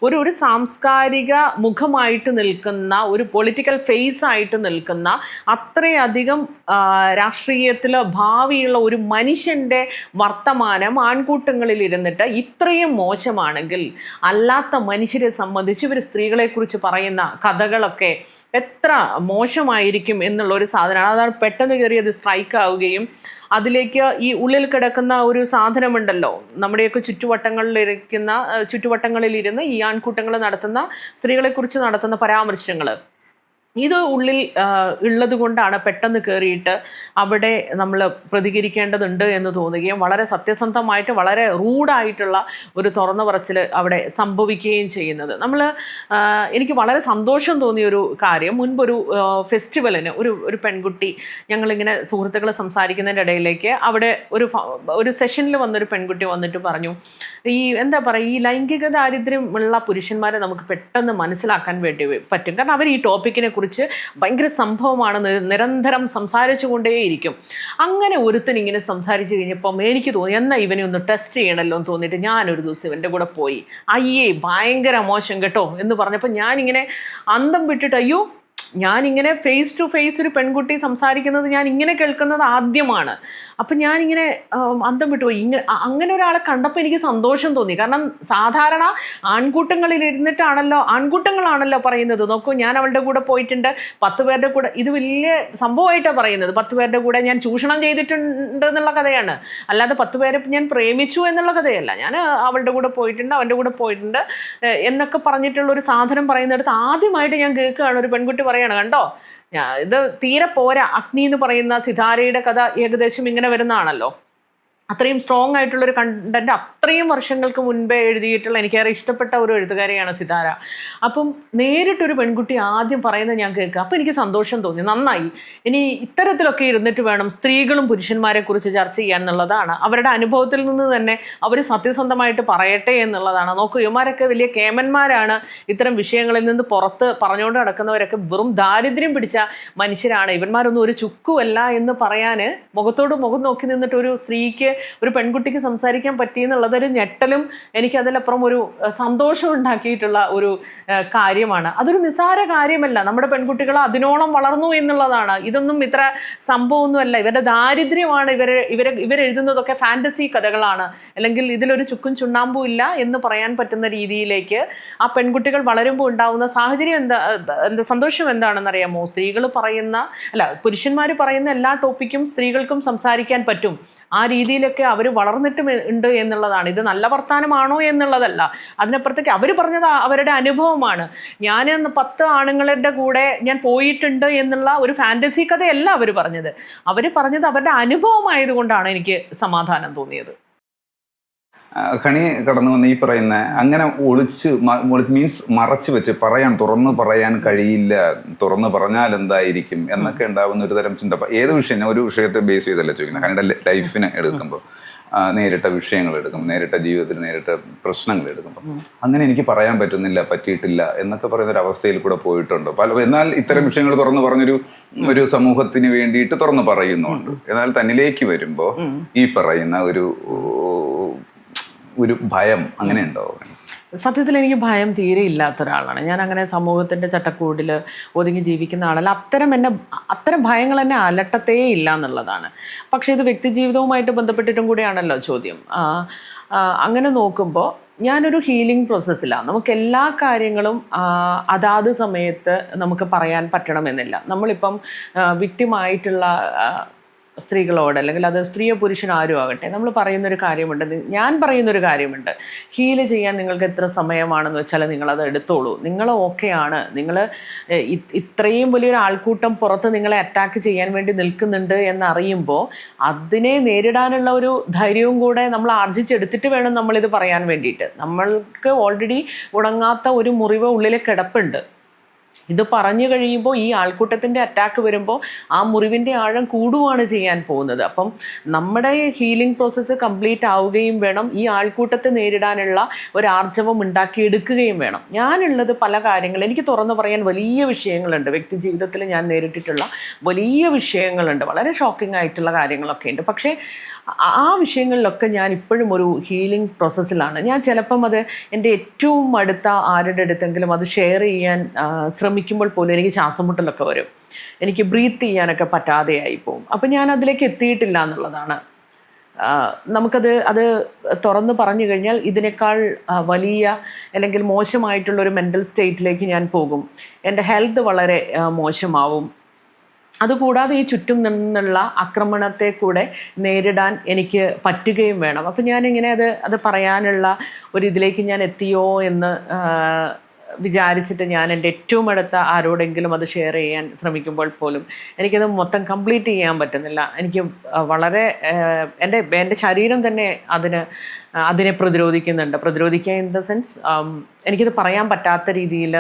ഒരു സാംസ്കാരിക മുഖമായിട്ട് നിൽക്കുന്ന, ഒരു പൊളിറ്റിക്കൽ ഫേസ് ആയിട്ട് നിൽക്കുന്ന, അത്രയധികം രാഷ്ട്രീയത്തിൽ ഭാവിയുള്ള ഒരു മനുഷ്യൻ്റെ വർത്തമാനം ആൺകൂട്ടങ്ങളിൽ ഇരുന്നിട്ട് ഇത്രയും മോശമാണെങ്കിൽ അല്ലാത്ത മനുഷ്യരെ സംബന്ധിച്ച് ഇവർ സ്ത്രീകളെക്കുറിച്ച് പറയുന്ന കഥകളൊക്കെ എത്ര മോശമായിരിക്കും എന്നുള്ളൊരു സാധനമാണ്. അതാണ് പെട്ടെന്ന് കയറിയത് സ്ട്രൈക്ക് ആവുകയും അതിലേക്ക് ഈ ഉള്ളിൽ കിടക്കുന്ന ഒരു സാധനമുണ്ടല്ലോ, നമ്മുടെയൊക്കെ ചുറ്റുവട്ടങ്ങളിലിരുന്ന് ഈ ആൺകൂട്ടങ്ങൾ നടത്തുന്ന, സ്ത്രീകളെക്കുറിച്ച് നടത്തുന്ന പരാമർശങ്ങൾ, ഇത് ഉള്ളിൽ ഉള്ളത് കൊണ്ടാണ് പെട്ടെന്ന് കയറിയിട്ട് അവിടെ നമ്മൾ പ്രതികരിക്കേണ്ടതുണ്ട് എന്ന് തോന്നുകയും വളരെ സത്യസന്ധമായിട്ട് വളരെ റൂഡായിട്ടുള്ള ഒരു തുറന്നു പറച്ചിൽ അവിടെ സംഭവിക്കുകയും ചെയ്യുന്നത്. എനിക്ക് വളരെ സന്തോഷം തോന്നിയൊരു കാര്യം, മുൻപൊരു ഫെസ്റ്റിവലിന് ഒരു പെൺകുട്ടി, ഞങ്ങളിങ്ങനെ സുഹൃത്തുക്കൾ സംസാരിക്കുന്നതിൻ്റെ ഇടയിലേക്ക് അവിടെ ഒരു സെഷനിൽ വന്നൊരു പെൺകുട്ടി വന്നിട്ട് പറഞ്ഞു, എന്താ പറയുക, ഈ ലൈംഗിക ദാരിദ്ര്യമുള്ള പുരുഷന്മാരെ നമുക്ക് പെട്ടെന്ന് മനസ്സിലാക്കാൻ വേണ്ടി പറ്റും. കാരണം അവർ ഈ ടോപ്പിക്കിനെ കുറിച്ച് ഭയങ്കര സംഭവമാണ്, നിരന്തരം സംസാരിച്ചു കൊണ്ടേയിരിക്കും. അങ്ങനെ ഒരുത്തൻ ഇങ്ങനെ സംസാരിച്ചു കഴിഞ്ഞപ്പം എനിക്ക് തോന്നി എന്നാൽ ഇവനെ ഒന്ന് ടെസ്റ്റ് ചെയ്യണമല്ലോ എന്ന് തോന്നിയിട്ട് ഞാനൊരു ദിവസം ഇവൻ്റെ കൂടെ പോയി. അയ്യേ ഭയങ്കര മോശം കേട്ടോ എന്ന് പറഞ്ഞപ്പോൾ ഞാനിങ്ങനെ അന്തം വിട്ടിട്ട്, അയ്യോ ഞാനിങ്ങനെ ഫേസ് ടു ഫേസ് ഒരു പെൺകുട്ടി സംസാരിക്കുന്നത് ഞാൻ ഇങ്ങനെ കേൾക്കുന്നത് ആദ്യമാണ്. അപ്പം ഞാനിങ്ങനെ അന്തം വിട്ടുപോയി. അങ്ങനെ ഒരാളെ കണ്ടപ്പോൾ എനിക്ക് സന്തോഷം തോന്നി. കാരണം സാധാരണ ആൺകൂട്ടങ്ങളാണല്ലോ പറയുന്നത്, നോക്കൂ ഞാൻ അവളുടെ കൂടെ പോയിട്ടുണ്ട്, 10 പേരുടെ കൂടെ, ഇത് വലിയ സംഭവമായിട്ടാണ് പറയുന്നത്, 10 പേരുടെ കൂടെ ഞാൻ ചൂഷണം ചെയ്തിട്ടുണ്ട് എന്നുള്ള കഥയാണ്, അല്ലാതെ 10 പേരെ ഞാൻ പ്രേമിച്ചു എന്നുള്ള കഥയല്ല. ഞാൻ അവളുടെ കൂടെ പോയിട്ടുണ്ട്, അവൻ്റെ കൂടെ പോയിട്ടുണ്ട് എന്നൊക്കെ പറഞ്ഞിട്ടുള്ള ഒരു സാധനം പറയുന്നിടത്ത് ആദ്യമായിട്ട് ഞാൻ കേൾക്കുകയാണ് ഒരു പെൺകുട്ടി പറയാണ്, കണ്ടോ ഇത് തീരെ പോരാ. അഗ്നി എന്ന് പറയുന്ന സിതാരയുടെ കഥ ഏകദേശം ഇങ്ങനെ വരുന്നതാണല്ലോ. അത്രയും സ്ട്രോങ് ആയിട്ടുള്ളൊരു കണ്ടന്റ്, അത്രയും വർഷങ്ങൾക്ക് മുൻപേ എഴുതിയിട്ടുള്ള എനിക്കേറെ ഇഷ്ടപ്പെട്ട ഒരു എഴുത്തുകാരിയാണ് സിതാര. അപ്പം നേരിട്ടൊരു പെൺകുട്ടി ആദ്യം പറയുന്നത് ഞാൻ കേൾക്കുക. അപ്പം എനിക്ക് സന്തോഷം തോന്നി, നന്നായി. ഇനി ഇത്തരത്തിലൊക്കെ ഇരുന്നിട്ട് വേണം സ്ത്രീകളും പുരുഷന്മാരെ കുറിച്ച് ചർച്ച ചെയ്യാൻ എന്നുള്ളതാണ്. അവരുടെ അനുഭവത്തിൽ നിന്ന് തന്നെ അവർ സത്യസന്ധമായിട്ട് പറയട്ടെ എന്നുള്ളതാണ്. നോക്കൂ, ഇവന്മാരൊക്കെ വലിയ കേമന്മാരാണ്, ഇത്തരം വിഷയങ്ങളിൽ നിന്ന് പുറത്ത് പറഞ്ഞുകൊണ്ട് നടക്കുന്നവരൊക്കെ വെറും ദാരിദ്ര്യം പിടിച്ച മനുഷ്യരാണ്, ഇവന്മാരൊന്നും ഒരു ചുക്കുമല്ല എന്ന് പറയാൻ മുഖത്തോട് മുഖം നോക്കി നിന്നിട്ട് ഒരു സ്ത്രീക്ക്, ഒരു പെൺകുട്ടിക്ക് സംസാരിക്കാൻ പറ്റിയെന്നുള്ളതൊരു ഞെട്ടലും എനിക്കതിലപ്പുറം ഒരു സന്തോഷം ഉണ്ടാക്കിയിട്ടുള്ള ഒരു കാര്യമാണ്. അതൊരു നിസ്സാര കാര്യമല്ല. നമ്മുടെ പെൺകുട്ടികൾ അതിനോളം വളർന്നു എന്നുള്ളതാണ്. ഇതൊന്നും ഇത്ര സംഭവമൊന്നുമല്ല. ഇവരുടെ ദാരിദ്ര്യമാണ്. ഇവരെഴുതുന്നതൊക്കെ ഫാൻറ്റസി കഥകളാണ്, അല്ലെങ്കിൽ ഇതിലൊരു ചുക്കും ചുണ്ണാമ്പും ഇല്ല എന്ന് പറയാൻ പറ്റുന്ന രീതിയിലേക്ക് ആ പെൺകുട്ടികൾ വളരുമ്പോൾ ഉണ്ടാവുന്ന സാഹചര്യം എന്താ സന്തോഷം എന്താണെന്നറിയാമോ? പുരുഷന്മാർ പറയുന്ന എല്ലാ ടോപ്പിക്കും സ്ത്രീകൾക്കും സംസാരിക്കാൻ പറ്റും. ആ രീതിയിലൊക്കെ അവർ വളർന്നിട്ടും ഉണ്ട് എന്നുള്ളതാണ്. ഇത് നല്ല വർത്താനമാണോ എന്നുള്ളതല്ല, അതിനപ്പുറത്തേക്ക് അവർ പറഞ്ഞത് അവരുടെ അനുഭവമാണ്. ഞാൻ 10 ആണുങ്ങളുടെ കൂടെ ഞാൻ പോയിട്ടുണ്ട് എന്നുള്ള ഒരു ഫാൻറ്റസി കഥയല്ല അവർ പറഞ്ഞത് അവരുടെ അനുഭവമായതുകൊണ്ടാണ് എനിക്ക് സമാധാനം തോന്നിയത്. ഖണി കടന്നു വന്ന് ഈ പറയുന്ന അങ്ങനെ മീൻസ് മറച്ചു വെച്ച് തുറന്നു പറയാൻ കഴിയില്ല, തുറന്നു പറഞ്ഞാൽ എന്തായിരിക്കും എന്നൊക്കെ ഉണ്ടാവുന്ന ഒരു തരം ചിന്ത. ഏത് വിഷയം, ഒരു വിഷയത്തെ ബേസ് ചെയ്തല്ല ചോദിക്കുന്നത്. ഖണിയുടെ ലൈഫിനെ എടുക്കുമ്പോൾ, നേരിട്ട വിഷയങ്ങൾ എടുക്കുമ്പോൾ, നേരിട്ട ജീവിതത്തിൽ നേരിട്ട പ്രശ്നങ്ങൾ എടുക്കുമ്പോൾ, അങ്ങനെ എനിക്ക് പറയാൻ പറ്റിയിട്ടില്ല എന്നൊക്കെ പറയുന്ന ഒരു അവസ്ഥയിൽ കൂടെ പോയിട്ടുണ്ട്. എന്നാൽ ഇത്തരം വിഷയങ്ങൾ തുറന്നു പറഞ്ഞൊരു സമൂഹത്തിന് വേണ്ടിയിട്ട് തുറന്നു പറയുന്നുണ്ട്. എന്നാൽ തന്നിലേക്ക് വരുമ്പോൾ ഈ പറയുന്ന ഒരു ഭയം അങ്ങനെ ഉണ്ടാവും. സത്യത്തിൽ എനിക്ക് ഭയം തീരെ ഇല്ലാത്ത ഒരാളാണ് ഞാൻ. അങ്ങനെ സമൂഹത്തിൻ്റെ ചട്ടക്കൂടിൽ ഒതുങ്ങി ജീവിക്കുന്ന ആളല്ല. അത്തരം ഭയങ്ങൾ എന്നെ അലട്ടത്തേ ഇല്ല എന്നുള്ളതാണ്. പക്ഷേ ഇത് വ്യക്തിജീവിതവുമായിട്ട് ബന്ധപ്പെട്ടിട്ടും കൂടിയാണല്ലോ ചോദ്യം. അങ്ങനെ നോക്കുമ്പോൾ ഞാനൊരു ഹീലിംഗ് പ്രോസസ്സിലാണ്. നമുക്ക് എല്ലാ കാര്യങ്ങളും അതാത് സമയത്ത് നമുക്ക് പറയാൻ പറ്റണമെന്നില്ല. നമ്മളിപ്പം വിക്ടിമായിട്ടുള്ള സ്ത്രീകളോട്, അല്ലെങ്കിൽ അത് സ്ത്രീയോ പുരുഷനോ ആരും ആകട്ടെ, നമ്മൾ പറയുന്നൊരു കാര്യമുണ്ട്, ഞാൻ പറയുന്നൊരു കാര്യമുണ്ട്, ഹീല് ചെയ്യാൻ നിങ്ങൾക്ക് എത്ര സമയമാണെന്ന് വെച്ചാൽ നിങ്ങളത് എടുത്തോളൂ. നിങ്ങൾ ഓക്കെയാണ്, നിങ്ങൾ ഇത്രയും വലിയൊരു ആൾക്കൂട്ടം പുറത്ത് നിങ്ങളെ അറ്റാക്ക് ചെയ്യാൻ വേണ്ടി നിൽക്കുന്നുണ്ട് എന്നറിയുമ്പോൾ അതിനെ നേരിടാനുള്ള ഒരു ധൈര്യവും കൂടെ നമ്മൾ ആർജിച്ചെടുത്തിട്ട് വേണം നമ്മളിത് പറയാൻ വേണ്ടിയിട്ട്. നമ്മൾക്ക് ഓൾറെഡി ഉണങ്ങാത്ത ഒരു മുറിവ് ഉള്ളിൽ കിടപ്പുണ്ട്. ഇത് പറഞ്ഞു കഴിയുമ്പോൾ ഈ ആൾക്കൂട്ടത്തിൻ്റെ അറ്റാക്ക് വരുമ്പോൾ ആ മുറിവിൻ്റെ ആഴം കൂടുകയാണ് ചെയ്യാൻ പോകുന്നത്. അപ്പം നമ്മുടെ ഹീലിംഗ് പ്രോസസ്സ് കംപ്ലീറ്റ് ആവുകയും വേണം, ഈ ആൾക്കൂട്ടത്തെ നേരിടാനുള്ള ഒരു ആർജവം ഉണ്ടാക്കിയെടുക്കുകയും വേണം. ഞാനുള്ളത് പല കാര്യങ്ങൾ എനിക്ക് തുറന്നു പറയാൻ വലിയ വിഷയങ്ങളുണ്ട്. വ്യക്തി ജീവിതത്തിൽ ഞാൻ നേരിട്ടിട്ടുള്ള വലിയ വിഷയങ്ങളുണ്ട്, വളരെ ഷോക്കിംഗ് ആയിട്ടുള്ള കാര്യങ്ങളൊക്കെ ഉണ്ട്. പക്ഷേ ആ വിഷയങ്ങളിലൊക്കെ ഞാൻ ഇപ്പോഴും ഒരു ഹീലിംഗ് പ്രോസസ്സിലാണ്. ഞാൻ ചിലപ്പം അത് എൻ്റെ ഏറ്റവും അടുത്ത ആരുടെ അടുത്തെങ്കിലും അത് ഷെയർ ചെയ്യാൻ ശ്രമിക്കുമ്പോൾ പോലും എനിക്ക് ശ്വാസം മുട്ടലൊക്കെ വരും, എനിക്ക് ബ്രീത്ത് ചെയ്യാനൊക്കെ പറ്റാതെയായി പോകും. അപ്പം ഞാൻ അതിലേക്ക് എത്തിയിട്ടില്ല എന്നുള്ളതാണ്. അത് തുറന്ന് പറഞ്ഞു കഴിഞ്ഞാൽ ഇതിനേക്കാൾ വലിയ അല്ലെങ്കിൽ മോശമായിട്ടുള്ളൊരു മെൻ്റൽ സ്റ്റേറ്റിലേക്ക് ഞാൻ പോകും. എൻ്റെ ഹെൽത്ത് വളരെ മോശമാവും. അതുകൂടാതെ ഈ ചുറ്റും നിന്നുള്ള ആക്രമണത്തെ കൂടെ നേരിടാൻ എനിക്ക് പറ്റുകയും വേണം. അപ്പം ഞാനിങ്ങനെ അത് പറയാനുള്ള ഒരിതിലേക്ക് ഞാൻ എത്തിയോ എന്ന് വിചാരിച്ചിട്ട് ഞാൻ എൻ്റെ ഏറ്റവും അടുത്ത ആരോടെങ്കിലും അത് ഷെയർ ചെയ്യാൻ ശ്രമിക്കുമ്പോൾ പോലും എനിക്കത് മൊത്തം കംപ്ലീറ്റ് ചെയ്യാൻ പറ്റുന്നില്ല. എനിക്ക് വളരെ എൻ്റെ ശരീരം തന്നെ അതിനെ പ്രതിരോധിക്കുന്നുണ്ട്. പ്രതിരോധിക്കുക ഇൻ ദ സെൻസ് എനിക്കിത് പറയാൻ പറ്റാത്ത രീതിയിൽ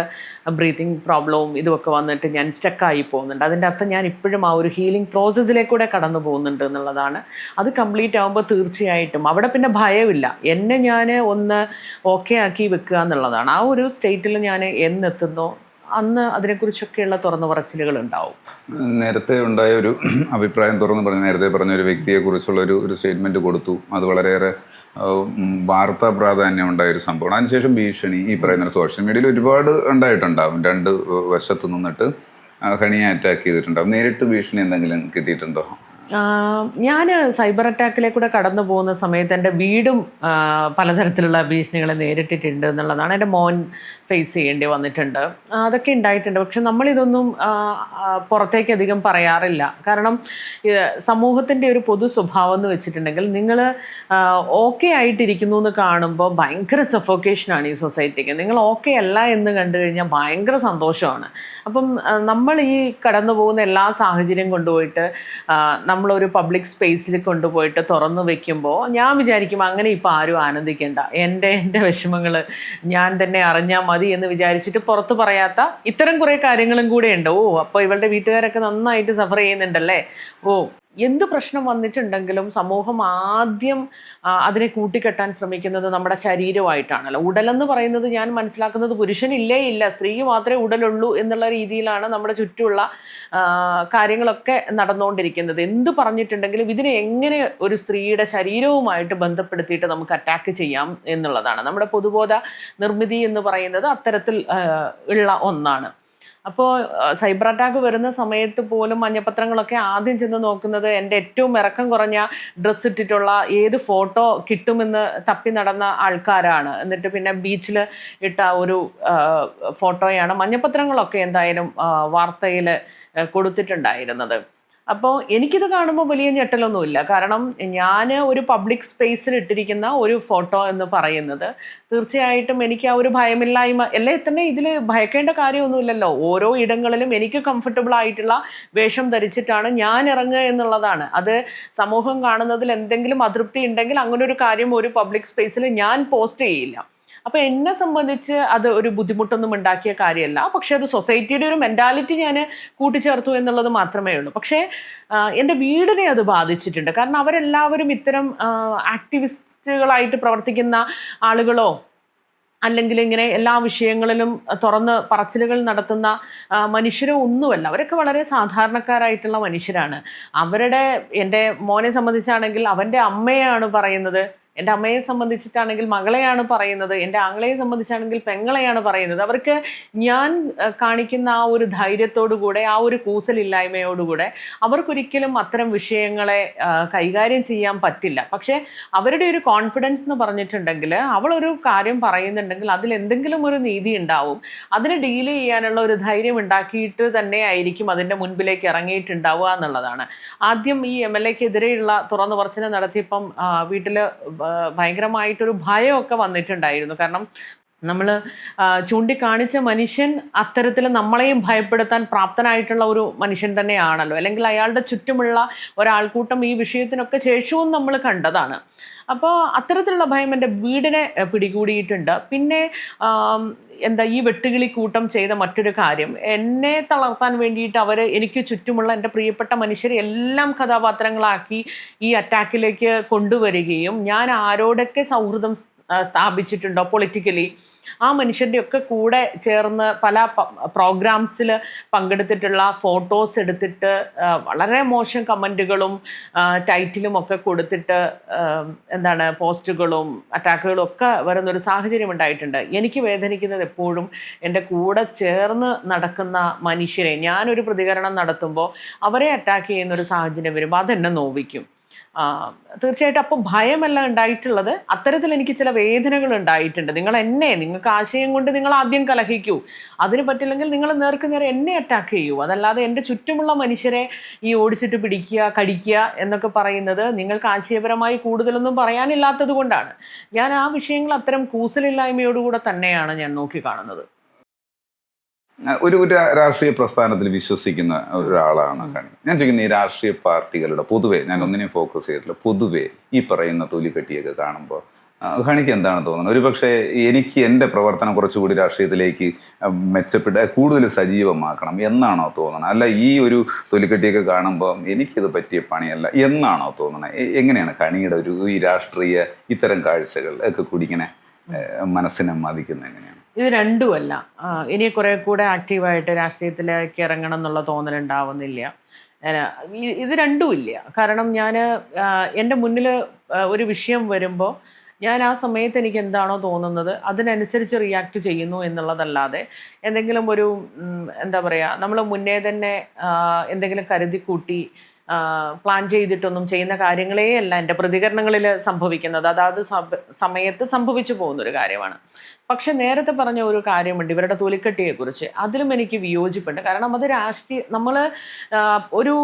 ബ്രീത്തിങ് പ്രോബ്ലവും ഇതുമൊക്കെ വന്നിട്ട് ഞാൻ സ്റ്റക്കായി പോകുന്നുണ്ട്. അതിൻ്റെ അർത്ഥം ഞാൻ ഇപ്പോഴും ആ ഒരു ഹീലിംഗ് പ്രോസസ്സിലേക്കൂടെ കടന്നു പോകുന്നുണ്ട് എന്നുള്ളതാണ്. അത് കംപ്ലീറ്റ് ആകുമ്പോൾ തീർച്ചയായിട്ടും അവിടെ പിന്നെ ഭയമില്ല, എന്നെ ഞാൻ ഒന്ന് ഓക്കെ ആക്കി വെക്കുക എന്നുള്ളതാണ്. ആ ഒരു സ്റ്റേറ്റിൽ ഞാൻ എന്നെത്തുന്നോ അന്ന് അതിനെക്കുറിച്ചൊക്കെയുള്ള തുറന്നു പറച്ചിലുകൾ ഉണ്ടാവും. നേരത്തെ ഉണ്ടായ ഒരു അഭിപ്രായം തുറന്നു പറഞ്ഞു, നേരത്തെ പറഞ്ഞ ഒരു വ്യക്തിയെക്കുറിച്ചുള്ള ഒരു സ്റ്റേറ്റ്മെൻറ്റ് കൊടുത്തു. അത് വളരെയേറെ വാർത്താ പ്രാധാന്യം ഉണ്ടായൊരു സംഭവമാണ്. അതിനുശേഷം ഭീഷണി ഈ പറയുന്ന സോഷ്യൽ മീഡിയയിൽ ഒരുപാട് ഉണ്ടായിട്ടുണ്ടാവും. രണ്ട് വശത്ത് നിന്നിട്ട് ഹണിയെ അറ്റാക്ക് ചെയ്തിട്ടുണ്ടാവും. നേരിട്ട് ഭീഷണി എന്തെങ്കിലും കിട്ടിയിട്ടുണ്ടോ? ഞാൻ സൈബർ അറ്റാക്കിലേക്കൂടെ കടന്നു പോകുന്ന സമയത്ത് എൻ്റെ വീടും പലതരത്തിലുള്ള ഭീഷണികളെ നേരിട്ടിട്ടുണ്ട് എന്നുള്ളതാണ്. എൻ്റെ മോൻ ഫേസ് ചെയ്യേണ്ടി വന്നിട്ടുണ്ട്, അതൊക്കെ ഉണ്ടായിട്ടുണ്ട്. പക്ഷെ നമ്മളിതൊന്നും പുറത്തേക്ക് അധികം പറയാറില്ല. കാരണം സമൂഹത്തിൻ്റെ ഒരു പൊതു സ്വഭാവം എന്ന് വെച്ചിട്ടുണ്ടെങ്കിൽ നിങ്ങൾ ഓക്കെ ആയിട്ടിരിക്കുന്നു എന്ന് കാണുമ്പോൾ ഭയങ്കര സഫോക്കേഷനാണ് ഈ സൊസൈറ്റിക്ക്. നിങ്ങൾ ഓക്കെ അല്ല എന്ന് കണ്ടു കഴിഞ്ഞാൽ ഭയങ്കര സന്തോഷമാണ്. അപ്പം നമ്മൾ ഈ കടന്നു പോകുന്ന എല്ലാ സാഹചര്യം കൊണ്ടുപോയിട്ട് നമ്മളൊരു പബ്ലിക് സ്പേസിൽ കൊണ്ടുപോയിട്ട് തുറന്നു വെക്കുമ്പോൾ ഞാൻ വിചാരിക്കും അങ്ങനെ ഇപ്പോൾ ആരും ആനന്ദിക്കേണ്ട, എൻ്റെ വിഷമങ്ങൾ ഞാൻ തന്നെ അറിഞ്ഞാൽ മതി എന്ന് വിചാരിച്ചിട്ട് പുറത്ത് പറയാത്ത ഇത്തരം കുറേ കാര്യങ്ങളും കൂടെ ഉണ്ട്. അപ്പോൾ ഇവളുടെ വീട്ടുകാരൊക്കെ നന്നായിട്ട് സഫർ ചെയ്യുന്നുണ്ടല്ലേ, എന്ത് പ്രശ്നം വന്നിട്ടുണ്ടെങ്കിലും സമൂഹം ആദ്യം അതിനെ കൂട്ടിക്കെട്ടാൻ ശ്രമിക്കുന്നത് നമ്മുടെ ശരീരമായിട്ടാണല്ലോ. ഉടലെന്ന് പറയുന്നത് ഞാൻ മനസ്സിലാക്കുന്നത് പുരുഷനില്ലേ ഇല്ല, സ്ത്രീക്ക് മാത്രമേ ഉടലുള്ളൂ എന്നുള്ള രീതിയിലാണ് നമ്മുടെ ചുറ്റുമുള്ള കാര്യങ്ങളൊക്കെ നടന്നുകൊണ്ടിരിക്കുന്നത്. എന്ത് പറഞ്ഞിട്ടുണ്ടെങ്കിലും ഇതിനെ എങ്ങനെ ഒരു സ്ത്രീയുടെ ശരീരവുമായിട്ട് ബന്ധപ്പെടുത്തിയിട്ട് നമുക്ക് അറ്റാക്ക് ചെയ്യാം എന്നുള്ളതാണ്. നമ്മുടെ പൊതുബോധ നിർമ്മിതി എന്ന് പറയുന്നത് അത്തരത്തിൽ ഉള്ള ഒന്നാണ്. അപ്പോൾ സൈബർ അറ്റാക്ക് വരുന്ന സമയത്ത് പോലും മഞ്ഞപ്പത്രങ്ങളൊക്കെ ആദ്യം ചെന്ന് നോക്കുന്നത് എൻ്റെ ഏറ്റവും ഇറക്കം കുറഞ്ഞ ഡ്രസ്സ് ഇട്ടിട്ടുള്ള ഏത് ഫോട്ടോ കിട്ടുമെന്ന് തപ്പി നടന്ന ആൾക്കാരാണ്. എന്നിട്ട് പിന്നെ ബീച്ചിൽ ഇട്ട ഒരു ഫോട്ടോയാണ് മഞ്ഞപ്പത്രങ്ങളൊക്കെ എന്തായാലും വാർത്തയിൽ കൊടുത്തിട്ടുണ്ടായിരുന്നത്. അപ്പോൾ എനിക്കിത് കാണുമ്പോൾ വലിയ ഞെട്ടലൊന്നുമില്ല. കാരണം ഞാൻ ഒരു പബ്ലിക് സ്പേസിൽ ഇട്ടിരിക്കുന്ന ഒരു ഫോട്ടോ എന്ന് പറയുന്നത് തീർച്ചയായിട്ടും എനിക്ക് ആ ഒരു ഭയമില്ലായ്മ അല്ലേ തന്നെ, ഇതിൽ ഭയക്കേണ്ട കാര്യമൊന്നുമില്ലല്ലോ. ഓരോ ഇടങ്ങളിലും എനിക്ക് കംഫർട്ടബിൾ ആയിട്ടുള്ള വേഷം ധരിച്ചിട്ടാണ് ഞാൻ ഇറങ്ങുക എന്നുള്ളതാണ്. അത് സമൂഹം കാണുന്നതിൽ എന്തെങ്കിലും അതൃപ്തി ഉണ്ടെങ്കിൽ അങ്ങനെ ഒരു കാര്യം ഒരു പബ്ലിക് സ്പേസിൽ ഞാൻ പോസ്റ്റ് ചെയ്യില്ല. അപ്പോൾ എന്നെ സംബന്ധിച്ച് അത് ഒരു ബുദ്ധിമുട്ടൊന്നും ഉണ്ടാക്കിയ കാര്യമല്ല. പക്ഷെ അത് സൊസൈറ്റിയുടെ ഒരു മെൻറ്റാലിറ്റി ഞാൻ കൂട്ടിച്ചേർത്തു എന്നുള്ളത് മാത്രമേ ഉള്ളൂ. പക്ഷേ എൻ്റെ വീടിനെ അത് ബാധിച്ചിട്ടുണ്ട്. കാരണം അവരെല്ലാവരും ഇത്തരം ആക്ടിവിസ്റ്റുകളായിട്ട് പ്രവർത്തിക്കുന്ന ആളുകളോ അല്ലെങ്കിൽ ഇങ്ങനെ എല്ലാ വിഷയങ്ങളിലും തുറന്ന് പറച്ചിലുകൾ നടത്തുന്ന മനുഷ്യരോ ഒന്നുമല്ല. അവരൊക്കെ വളരെ സാധാരണക്കാരായിട്ടുള്ള മനുഷ്യരാണ്. എൻ്റെ മോനെ സംബന്ധിച്ചാണെങ്കിൽ അവൻ്റെ അമ്മയാണ് പറയുന്നത് എൻ്റെ അമ്മയെ സംബന്ധിച്ചിട്ടാണെങ്കിൽ മകളെയാണ് പറയുന്നത്, എൻ്റെ ആങ്ങളയെ സംബന്ധിച്ചാണെങ്കിൽ പെങ്ങളെയാണ് പറയുന്നത്. അവർക്ക് ഞാൻ കാണിക്കുന്ന ആ ഒരു ധൈര്യത്തോടുകൂടെ, ആ ഒരു കൂസലില്ലായ്മയോടുകൂടെ അവർക്കൊരിക്കലും അത്തരം വിഷയങ്ങളെ കൈകാര്യം ചെയ്യാൻ പറ്റില്ല. പക്ഷേ അവരുടെ ഒരു കോൺഫിഡൻസ് എന്ന് പറഞ്ഞിട്ടുണ്ടെങ്കിൽ, അവളൊരു കാര്യം പറയുന്നുണ്ടെങ്കിൽ അതിൽ എന്തെങ്കിലും ഒരു നീതി ഉണ്ടാവും. അതിനെ ഡീൽ ചെയ്യാനുള്ള ഒരു ധൈര്യം ഉണ്ടാക്കിയിട്ട് തന്നെ ആയിരിക്കും അതിൻ്റെ മുൻപിലേക്ക് ഇറങ്ങിയിട്ടുണ്ടാവുക എന്നുള്ളതാണ്. ആദ്യം ഈ MLA-ക്കെതിരെയുള്ള തുറന്നു പറച്ചിൽ നടത്തിയപ്പം വീട്ടിൽ ഭയങ്കരമായിട്ടൊരു ഭയമൊക്കെ വന്നിട്ടുണ്ടായിരുന്നു. കാരണം നമ്മൾ ചൂണ്ടിക്കാണിച്ച മനുഷ്യൻ അത്തരത്തിൽ നമ്മളെയും ഭയപ്പെടുത്താൻ പ്രാപ്തനായിട്ടുള്ള ഒരു മനുഷ്യൻ തന്നെയാണല്ലോ. അല്ലെങ്കിൽ അയാളുടെ ചുറ്റുമുള്ള ഒരാൾക്കൂട്ടം ഈ വിഷയത്തിനൊക്കെ ശേഷവും നമ്മൾ കണ്ടതാണ്. അപ്പോൾ അത്തരത്തിലുള്ള ഭയം എൻ്റെ വീടിനെ പിടികൂടിയിട്ടുണ്ട്. പിന്നെ എന്താ, ഈ വെട്ടുകിളി കൂട്ടം ചെയ്ത മറ്റൊരു കാര്യം, എന്നെ തളർത്താൻ വേണ്ടിയിട്ട് അവർ എനിക്ക് ചുറ്റുമുള്ള എൻ്റെ പ്രിയപ്പെട്ട മനുഷ്യരെ എല്ലാം കഥാപാത്രങ്ങളാക്കി ഈ അറ്റാക്കിലേക്ക് കൊണ്ടുവരികയും ഞാൻ ആരോടൊക്കെ സൗഹൃദം സ്ഥാപിച്ചിട്ടുണ്ടോ പൊളിറ്റിക്കലി ആ മനുഷ്യൻ്റെ ഒക്കെ കൂടെ ചേർന്ന് പല പ്രോഗ്രാംസിൽ പങ്കെടുത്തിട്ടുള്ള ഫോട്ടോസ് എടുത്തിട്ട് വളരെ മോശം കമൻറ്റുകളും ടൈറ്റിലും ഒക്കെ കൊടുത്തിട്ട് എന്താണ് പോസ്റ്റുകളും അറ്റാക്കുകളും ഒക്കെ വരുന്നൊരു സാഹചര്യം ഉണ്ടായിട്ടുണ്ട്. എനിക്ക് വേദനിക്കുന്നത് എപ്പോഴും എൻ്റെ കൂടെ ചേർന്ന് നടക്കുന്ന മനുഷ്യരെ ഞാനൊരു പ്രതികരണം നടത്തുമ്പോൾ അവരെ അറ്റാക്ക് ചെയ്യുന്നൊരു സാഹചര്യം വരുമ്പോൾ അതെന്നെ നോവിക്കും. തീർച്ചയായിട്ടും. അപ്പോൾ ഭയമല്ല ഉണ്ടായിട്ടുള്ളത്, അത്തരത്തിൽ എനിക്ക് ചില വേദനകൾ ഉണ്ടായിട്ടുണ്ട്. നിങ്ങൾക്ക് ആശയം കൊണ്ട് നിങ്ങൾ ആദ്യം കലഹിക്കൂ, അതിന് പറ്റില്ലെങ്കിൽ നിങ്ങൾ നേർക്ക് നേരെ എന്നെ അറ്റാക്ക് ചെയ്യൂ. അതല്ലാതെ എൻ്റെ ചുറ്റുമുള്ള മനുഷ്യരെ ഈ ഓടിച്ചിട്ട് പിടിക്കുക, കടിക്കുക എന്നൊക്കെ പറയുന്നത് നിങ്ങൾക്ക് ആശയപരമായി കൂടുതലൊന്നും പറയാനില്ലാത്തത് കൊണ്ടാണ്. ഞാൻ ആ വിഷയങ്ങൾ അത്തരം കൂസലില്ലായ്മയോടുകൂടെ തന്നെയാണ് ഞാൻ നോക്കിക്കാണുന്നത്. ഒരു രാഷ്ട്രീയ പ്രസ്ഥാനത്തിൽ വിശ്വസിക്കുന്ന ഒരാളാണ് ഹണി. ഞാൻ ചോദിക്കുന്നത്, ഈ രാഷ്ട്രീയ പാർട്ടികളുടെ പൊതുവെ, ഞാൻ ഒന്നിനെയും ഫോക്കസ് ചെയ്തിട്ടില്ല, പൊതുവെ ഈ പറയുന്ന തൊലിക്കെട്ടിയൊക്കെ കാണുമ്പോൾ ഹണിക്ക് എന്താണ് തോന്നുന്നത്? ഒരുപക്ഷെ എനിക്ക് എൻ്റെ പ്രവർത്തനം കുറച്ചുകൂടി രാഷ്ട്രീയത്തിലേക്ക് മെച്ചപ്പെട്ട് കൂടുതൽ സജീവമാക്കണം എന്നാണോ തോന്നുന്നത്? അല്ല, ഈ ഒരു തൊലിക്കെട്ടിയൊക്കെ കാണുമ്പോൾ എനിക്കിത് പറ്റിയ പണിയല്ല എന്നാണോ തോന്നുന്നത്? എങ്ങനെയാണ് ഹണിയുടെ ഈ രാഷ്ട്രീയ ഇത്തരം കാഴ്ചകൾ ഒക്കെ കൂടി ഇങ്ങനെ മനസ്സിനെ മതിക്കുന്നത് എങ്ങനെയാണ്? ഇത് രണ്ടുമല്ല. ഇനി കുറെ കൂടെ ആക്റ്റീവായിട്ട് രാഷ്ട്രീയത്തിലേക്ക് ഇറങ്ങണം എന്നുള്ള തോന്നലുണ്ടാവുന്നില്ല. ഇത് രണ്ടുമില്ല. കാരണം ഞാൻ എൻ്റെ മുന്നിൽ ഒരു വിഷയം വരുമ്പോൾ ഞാൻ ആ സമയത്ത് എനിക്ക് എന്താണോ തോന്നുന്നത് അതിനനുസരിച്ച് റിയാക്ട് ചെയ്യുന്നു എന്നുള്ളതല്ലാതെ എന്തെങ്കിലും ഒരു എന്താ പറയുക, നമ്മൾ മുന്നേ തന്നെ എന്തെങ്കിലും കരുതി കൂട്ടി പ്ലാൻ ചെയ്തിട്ടൊന്നും ചെയ്യുന്ന കാര്യങ്ങളേ അല്ല എൻ്റെ പ്രതികരണങ്ങളിൽ സംഭവിക്കുന്നത്. അതായത് സമയത്ത് സംഭവിച്ചു പോകുന്നൊരു കാര്യമാണ്. പക്ഷെ നേരത്തെ പറഞ്ഞ ഒരു കാര്യമുണ്ട് ഇവരുടെ തൊലിക്കെട്ടിയെക്കുറിച്ച്, അതിലും എനിക്ക് വിയോജിപ്പുണ്ട്. കാരണം അത് നമ്മൾ ഒരു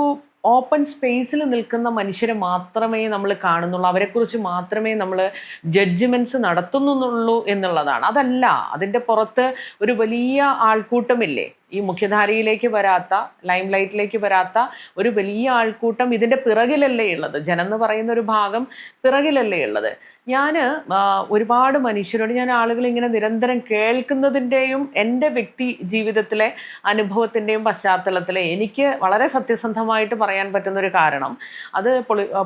ഓപ്പൺ സ്പേസിൽ നിൽക്കുന്ന മനുഷ്യരെ മാത്രമേ നമ്മൾ കാണുന്നുള്ളൂ, അവരെക്കുറിച്ച് മാത്രമേ നമ്മൾ ജഡ്ജ്മെൻറ്റ്സ് നടത്തുന്നുള്ളൂ എന്നുള്ളതാണ്. അതല്ല, അതിൻ്റെ പുറത്ത് ഒരു വലിയ ആൾക്കൂട്ടമില്ലേ, ഈ മുഖ്യധാരയിലേക്ക് വരാത്ത, ലൈം ലൈറ്റിലേക്ക് വരാത്ത ഒരു വലിയ ആൾക്കൂട്ടം ഇതിൻ്റെ പിറകിലല്ലേ ഉള്ളത്. ജനം എന്ന് പറയുന്ന ഒരു ഭാഗം പിറകിലല്ലേ ഉള്ളത്. ഞാൻ ഒരുപാട് മനുഷ്യരോട്, ഞാൻ ആളുകൾ ഇങ്ങനെ നിരന്തരം കേൾക്കുന്നതിൻ്റെയും എൻ്റെ വ്യക്തി ജീവിതത്തിലെ അനുഭവത്തിൻ്റെയും പശ്ചാത്തലത്തിൽ എനിക്ക് വളരെ സത്യസന്ധമായിട്ട് പറയാൻ പറ്റുന്നൊരു കാരണം, അത്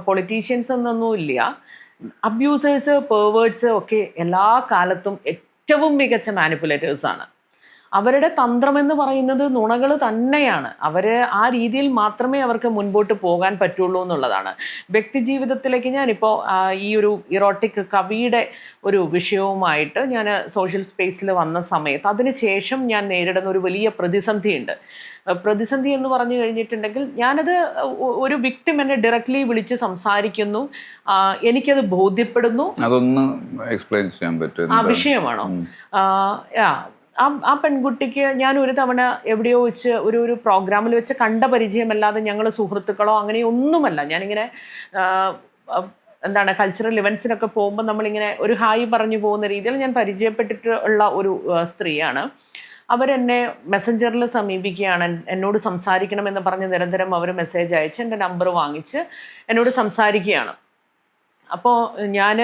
പൊളിറ്റീഷ്യൻസ് എന്നൊന്നുമില്ല, അബ്യൂസേഴ്സ്, പെർവേർട്സ് ഒക്കെ എല്ലാ കാലത്തും ഏറ്റവും മികച്ച മാനിപ്പുലേറ്റേഴ്സാണ്. അവരുടെ തന്ത്രമെന്ന് പറയുന്നത് നുണകൾ തന്നെയാണ്. അവർ ആ രീതിയിൽ മാത്രമേ അവർക്ക് മുൻപോട്ട് പോകാൻ പറ്റുള്ളൂ എന്നുള്ളതാണ്. വ്യക്തി ജീവിതത്തിലേക്ക് ഞാനിപ്പോൾ ഈ ഒരു ഇറോട്ടിക് കവിയുടെ ഒരു വിഷയവുമായിട്ട് ഞാൻ സോഷ്യൽ സ്പേസിൽ വന്ന സമയത്ത് അതിനുശേഷം ഞാൻ നേരിടുന്ന ഒരു വലിയ പ്രതിസന്ധിയുണ്ട്. പ്രതിസന്ധി എന്ന് പറഞ്ഞു കഴിഞ്ഞിട്ടുണ്ടെങ്കിൽ, ഞാനത് ഒരു വിക്ടിം എന്നെ ഡയറക്റ്റ്ലി വിളിച്ച് സംസാരിക്കുന്നു, എനിക്കത് ബോധ്യപ്പെടുന്നു. അതൊന്ന് എക്സ്പ്ലെയിൻ ചെയ്യാൻ പറ്റും. ആ വിഷയമാണോ? ആ പെൺകുട്ടിക്ക് ഞാൻ ഒരു തവണ എവിടെയോ വെച്ച് ഒരു പ്രോഗ്രാമിൽ വെച്ച് കണ്ട പരിചയമല്ലാതെ ഞങ്ങൾ സുഹൃത്തുക്കളോ അങ്ങനെയൊന്നുമല്ല. ഞാനിങ്ങനെ എന്താണ് കൾച്ചറൽ ഇവൻസിനൊക്കെ പോകുമ്പോൾ നമ്മളിങ്ങനെ ഒരു ഹായ് പറഞ്ഞു പോകുന്ന രീതിയിൽ ഞാൻ പരിചയപ്പെട്ടിട്ടുള്ള ഒരു സ്ത്രീയാണ്. അവരെന്നെ മെസ്സഞ്ചറിൽ സമീപിക്കുകയാണ്, എന്നോട് സംസാരിക്കണമെന്ന് പറഞ്ഞ് നിരന്തരം അവർ മെസ്സേജ് അയച്ച് എൻ്റെ നമ്പർ വാങ്ങിച്ച് എന്നോട് സംസാരിക്കുകയാണ്. അപ്പോൾ ഞാൻ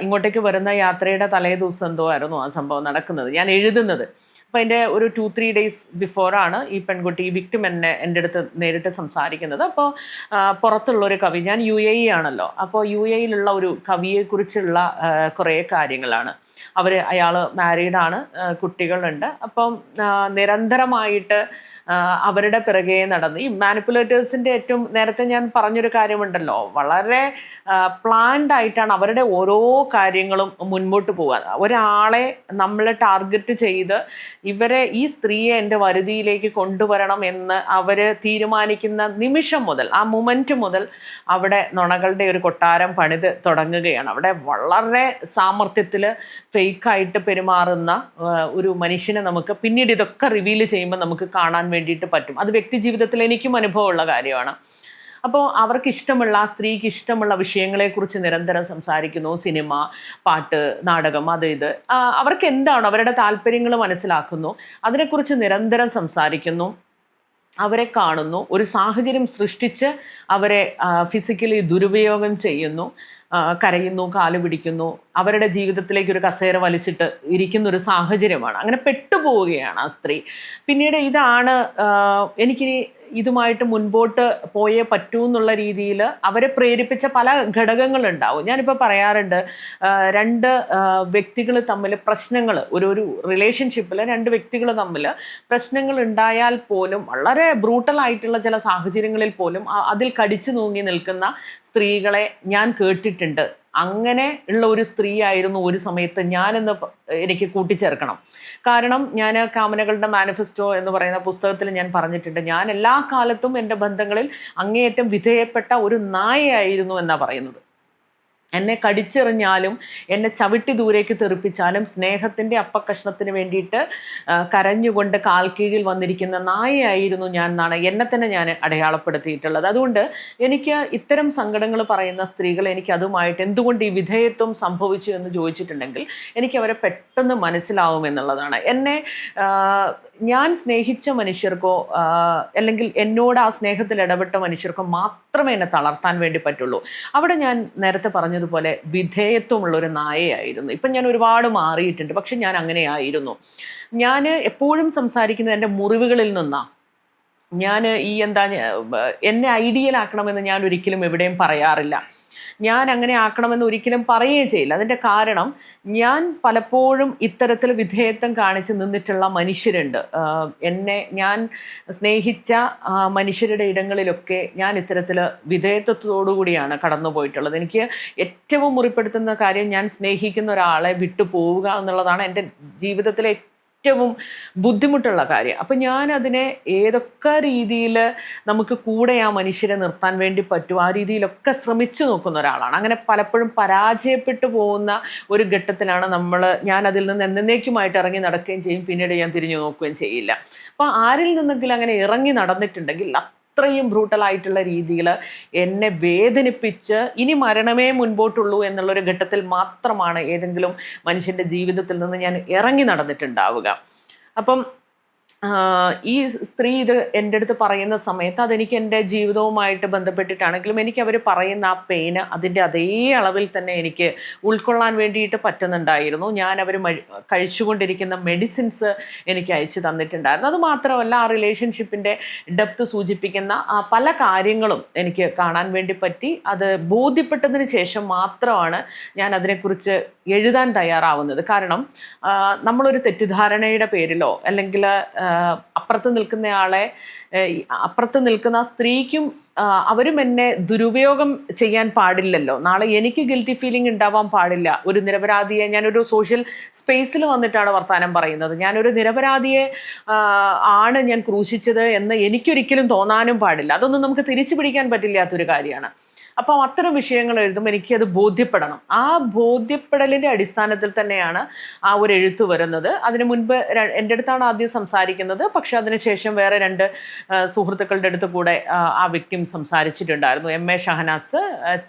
ഇങ്ങോട്ടേക്ക് വരുന്ന യാത്രയുടെ തലേ ദിവസം എന്തോ ആയിരുന്നു ആ സംഭവം നടക്കുന്നത്, ഞാൻ എഴുതുന്നത്. അപ്പോൾ അതിൻ്റെ ഒരു 2-3 days ബിഫോറാണ് ഈ പെൺകുട്ടി, ഈ വിക്ടിം എൻ്റെ അടുത്ത് നേരിട്ട് സംസാരിക്കുന്നത്. അപ്പോൾ പുറത്തുള്ളൊരു കവി, ഞാൻ UAE ആണല്ലോ, അപ്പോൾ UAEയിലുള്ള ഒരു കവിയെക്കുറിച്ചുള്ള കുറേ കാര്യങ്ങളാണ്. അയാൾ മാരീഡാണ്, കുട്ടികളുണ്ട്. അപ്പം നിരന്തരമായിട്ട് അവരുടെ പിറകെ നടന്ന് ഈ മാനിപ്പുലേറ്റേഴ്സിൻ്റെ ഏറ്റവും നേരത്തെ ഞാൻ പറഞ്ഞൊരു കാര്യമുണ്ടല്ലോ, വളരെ പ്ലാൻഡ് ആയിട്ടാണ് അവരുടെ ഓരോ കാര്യങ്ങളും മുൻപോട്ട് പോകുക. ഒരാളെ നമ്മൾ ടാർഗറ്റ് ചെയ്ത് ഈ സ്ത്രീയെ എൻ്റെ വരുതിയിലേക്ക് കൊണ്ടുവരണം എന്ന് അവർ തീരുമാനിക്കുന്ന നിമിഷം മുതൽ, ആ മൊമെൻറ്റ് മുതൽ അവിടെ നുണകളുടെ ഒരു കൊട്ടാരം പണിത് തുടങ്ങുകയാണ്. അവിടെ വളരെ സാമർത്ഥ്യത്തിൽ ഫേക്കായിട്ട് പെരുമാറുന്ന ഒരു മനുഷ്യനെ നമുക്ക് പിന്നീട് ഇതൊക്കെ റിവീൽ ചെയ്യുമ്പോൾ നമുക്ക് കാണാൻ വേണ്ടിയിട്ട് പറ്റും. അത് വ്യക്തി ജീവിതത്തിൽ എനിക്കും അനുഭവമുള്ള കാര്യമാണ്. അപ്പോൾ അവർക്ക് ഇഷ്ടമുള്ള, ആ സ്ത്രീക്ക് ഇഷ്ടമുള്ള വിഷയങ്ങളെക്കുറിച്ച് നിരന്തരം സംസാരിക്കുന്നു. സിനിമ, പാട്ട്, നാടകം, അത് ഇത്, അവർക്ക് എന്താണ് അവരുടെ താല്പര്യങ്ങൾ മനസ്സിലാക്കുന്നു, അതിനെക്കുറിച്ച് നിരന്തരം സംസാരിക്കുന്നു, അവരെ കാണുന്നു, ഒരു സാഹചര്യം സൃഷ്ടിച്ച് അവരെ ഫിസിക്കലി ദുരുപയോഗം ചെയ്യുന്നു, കരയുന്നു, കാല് പിടിക്കുന്നു, അവരുടെ ജീവിതത്തിലേക്ക് ഒരു കസേര വലിച്ചിട്ട് ഇരിക്കുന്ന ഒരു സാഹചര്യമാണ്. അങ്ങനെ പെട്ടുപോവുകയാണ് ആ സ്ത്രീ. പിന്നീട് ഇതാണ് എനിക്ക് ഇതുമായിട്ട് മുൻപോട്ട് പോയേ പറ്റൂ എന്നുള്ള രീതിയിൽ അവരെ പ്രേരിപ്പിച്ച പല ഘടകങ്ങളുണ്ടാവും. ഞാനിപ്പോൾ പറയാറുണ്ട്, രണ്ട് വ്യക്തികൾ തമ്മിൽ പ്രശ്നങ്ങൾ, ഒരു റിലേഷൻഷിപ്പിൽ രണ്ട് വ്യക്തികൾ തമ്മിൽ പ്രശ്നങ്ങൾ ഉണ്ടായാൽ പോലും വളരെ ബ്രൂട്ടലായിട്ടുള്ള ചില സാഹചര്യങ്ങളിൽ പോലും അതിൽ കടിച്ചു തൂങ്ങി നിൽക്കുന്ന സ്ത്രീകളെ ഞാൻ കേട്ടിട്ടുണ്ട്. അങ്ങനെ ഉള്ള ഒരു സ്ത്രീ ആയിരുന്നു ഒരു സമയത്ത് ഞാനെന്ന് എനിക്ക് കൂട്ടിച്ചേർക്കണം. കാരണം ഞാൻ കാമനകളുടെ മാനിഫെസ്റ്റോ എന്ന് പറയുന്ന പുസ്തകത്തിൽ ഞാൻ പറഞ്ഞിട്ടുണ്ട്, ഞാൻ എല്ലാ കാലത്തും എൻ്റെ ബന്ധങ്ങളിൽ അങ്ങേയറ്റം വിധേയപ്പെട്ട ഒരു നായയായിരുന്നു എന്നാണ് പറയുന്നത്. എന്നെ കടിച്ചെറിഞ്ഞാലും എന്നെ ചവിട്ടി ദൂരേക്ക് തെറിപ്പിച്ചാലും സ്നേഹത്തിൻ്റെ അപ്പക്കഷ്ണത്തിന് വേണ്ടിയിട്ട് കരഞ്ഞുകൊണ്ട് കാൽ കീഴിൽ വന്നിരിക്കുന്ന നായയായിരുന്നു ഞാൻ എന്നാണ് എന്നെ തന്നെ ഞാൻ അടയാളപ്പെടുത്തിയിട്ടുള്ളത്. അതുകൊണ്ട് എനിക്ക് ഇത്തരം സങ്കടങ്ങൾ പറയുന്ന സ്ത്രീകൾ, എനിക്ക് അതുമായിട്ട് എന്തുകൊണ്ട് ഈ വിധേയത്വം സംഭവിച്ചു എന്ന് ചോദിച്ചിട്ടുണ്ടെങ്കിൽ എനിക്ക് അവരെ പെട്ടെന്ന് മനസ്സിലാവും എന്നുള്ളതാണ്. ഞാൻ സ്നേഹിച്ച മനുഷ്യർക്കോ അല്ലെങ്കിൽ എന്നോട് ആ സ്നേഹത്തിൽ ഇടപെട്ട മനുഷ്യർക്കോ മാത്രമേ എന്നെ തളർത്താൻ വേണ്ടി പറ്റുള്ളൂ. അവിടെ ഞാൻ നേരത്തെ പറഞ്ഞതുപോലെ വിധേയത്വമുള്ളൊരു നായയായിരുന്നു. ഇപ്പം ഞാൻ ഒരുപാട് മാറിയിട്ടുണ്ട്, പക്ഷെ ഞാൻ അങ്ങനെയായിരുന്നു. ഞാൻ എപ്പോഴും സംസാരിക്കുന്നത് എൻ്റെ മുറിവുകളിൽ നിന്നാണ്. ഞാൻ എന്നെ ഐഡിയൽ ആക്കണമെന്ന് ഞാൻ ഒരിക്കലും എവിടെയും പറയാറില്ല. ഞാൻ അങ്ങനെ ആക്കണമെന്ന് ഒരിക്കലും പറയുകയും ചെയ്യില്ല. അതിൻ്റെ കാരണം, ഞാൻ പലപ്പോഴും ഇത്തരത്തിൽ വിധേയത്വം കാണിച്ച് നിന്നിട്ടുള്ള മനുഷ്യരുണ്ട്. ഞാൻ സ്നേഹിച്ച മനുഷ്യരുടെ ഇടങ്ങളിലൊക്കെ ഞാൻ ഇത്തരത്തിൽ വിധേയത്വത്തോടു കൂടിയാണ് കടന്നു പോയിട്ടുള്ളത്. എനിക്ക് ഏറ്റവും മുറിപ്പെടുത്തുന്ന കാര്യം, ഞാൻ സ്നേഹിക്കുന്ന ഒരാളെ വിട്ടു പോവുക എന്നുള്ളതാണ് എൻ്റെ ജീവിതത്തിലെ ഏറ്റവും ബുദ്ധിമുട്ടുള്ള കാര്യം. അപ്പം ഞാനതിനെ ഏതൊക്കെ രീതിയിൽ നമുക്ക് കൂടെ ആ മനുഷ്യരെ നിർത്താൻ വേണ്ടി പറ്റും, ആ രീതിയിലൊക്കെ ശ്രമിച്ചു നോക്കുന്ന ഒരാളാണ്. അങ്ങനെ പലപ്പോഴും പരാജയപ്പെട്ടു പോകുന്ന ഒരു ഘട്ടത്തിലാണ് ഞാൻ അതിൽ നിന്ന് എന്നേക്കുമായിട്ട് ഇറങ്ങി നടക്കുകയും ചെയ്യും, പിന്നീട് ഞാൻ തിരിഞ്ഞു നോക്കുകയും ചെയ്യില്ല. അപ്പോൾ ആരിൽ നിന്നെങ്കിലും അങ്ങനെ ഇറങ്ങി നടന്നിട്ടുണ്ടെങ്കിൽ അത്രയും ബ്രൂട്ടലായിട്ടുള്ള രീതിയിൽ എന്നെ വേദനിപ്പിച്ച് ഇനി മരണമേ മുൻപോട്ടുള്ളൂ എന്നുള്ളൊരു ഘട്ടത്തിൽ മാത്രമാണ് ഏതെങ്കിലും മനുഷ്യൻ്റെ ജീവിതത്തിൽ നിന്ന് ഞാൻ ഇറങ്ങി നടന്നിട്ടുണ്ടാവുക. അപ്പം ഈ സ്ത്രീ ഇത് എൻ്റെ അടുത്ത് പറയുന്ന സമയത്ത് അതെനിക്ക് എൻ്റെ ജീവിതവുമായിട്ട് ബന്ധപ്പെട്ടിട്ടാണെങ്കിലും എനിക്ക് അവർ പറയുന്ന ആ പെയിന് അതിൻ്റെ അതേ അളവിൽ തന്നെ എനിക്ക് ഉൾക്കൊള്ളാൻ വേണ്ടിയിട്ട് പറ്റുന്നുണ്ടായിരുന്നു. ഞാൻ അവർ കഴിച്ചുകൊണ്ടിരിക്കുന്ന മെഡിസിൻസ് എനിക്ക് അയച്ചു തന്നിട്ടുണ്ടായിരുന്നു. അതുമാത്രമല്ല, ആ റിലേഷൻഷിപ്പിൻ്റെ ഡെപ്ത് സൂചിപ്പിക്കുന്ന പല കാര്യങ്ങളും എനിക്ക് കാണാൻ വേണ്ടി പറ്റി. അത് ബോധ്യപ്പെട്ടതിന് ശേഷം മാത്രമാണ് ഞാൻ അതിനെക്കുറിച്ച് എഴുതാൻ തയ്യാറാവുന്നത്. കാരണം നമ്മളൊരു തെറ്റിദ്ധാരണയുടെ പേരിലോ അല്ലെങ്കിൽ അപ്പുറത്ത് നിൽക്കുന്ന സ്ത്രീക്കും അവരും എന്നെ ദുരുപയോഗം ചെയ്യാൻ പാടില്ലല്ലോ. നാളെ എനിക്ക് ഗിൽറ്റി ഫീലിംഗ് ഉണ്ടാവാൻ പാടില്ല. ഒരു നിരപരാധിയെ, ഞാനൊരു സോഷ്യൽ സ്പേസിൽ വന്നിട്ടാണ് വർത്തമാനം പറയുന്നത്, ഞാനൊരു നിരപരാധിയെ ആണ് ഞാൻ ക്രൂശിച്ചത് എന്ന് എനിക്കൊരിക്കലും തോന്നാനും പാടില്ല. അതൊന്നും നമുക്ക് തിരിച്ചു പിടിക്കാൻ പറ്റില്ലാത്തൊരു കാര്യമാണ്. അപ്പം അത്തരം വിഷയങ്ങൾ എഴുതുമ്പോൾ എനിക്കത് ബോധ്യപ്പെടണം. ആ ബോധ്യപ്പെടലിൻ്റെ അടിസ്ഥാനത്തിൽ തന്നെയാണ് ആ ഒരു എഴുത്ത് വരുന്നത്. അതിനു മുൻപ് എൻ്റെ അടുത്താണ് ആദ്യം സംസാരിക്കുന്നത്, പക്ഷെ അതിനുശേഷം വേറെ 2 സുഹൃത്തുക്കളുടെ അടുത്ത് കൂടെ ആ വ്യക്തിയും സംസാരിച്ചിട്ടുണ്ടായിരുന്നു, MA ഷഹനാസ്,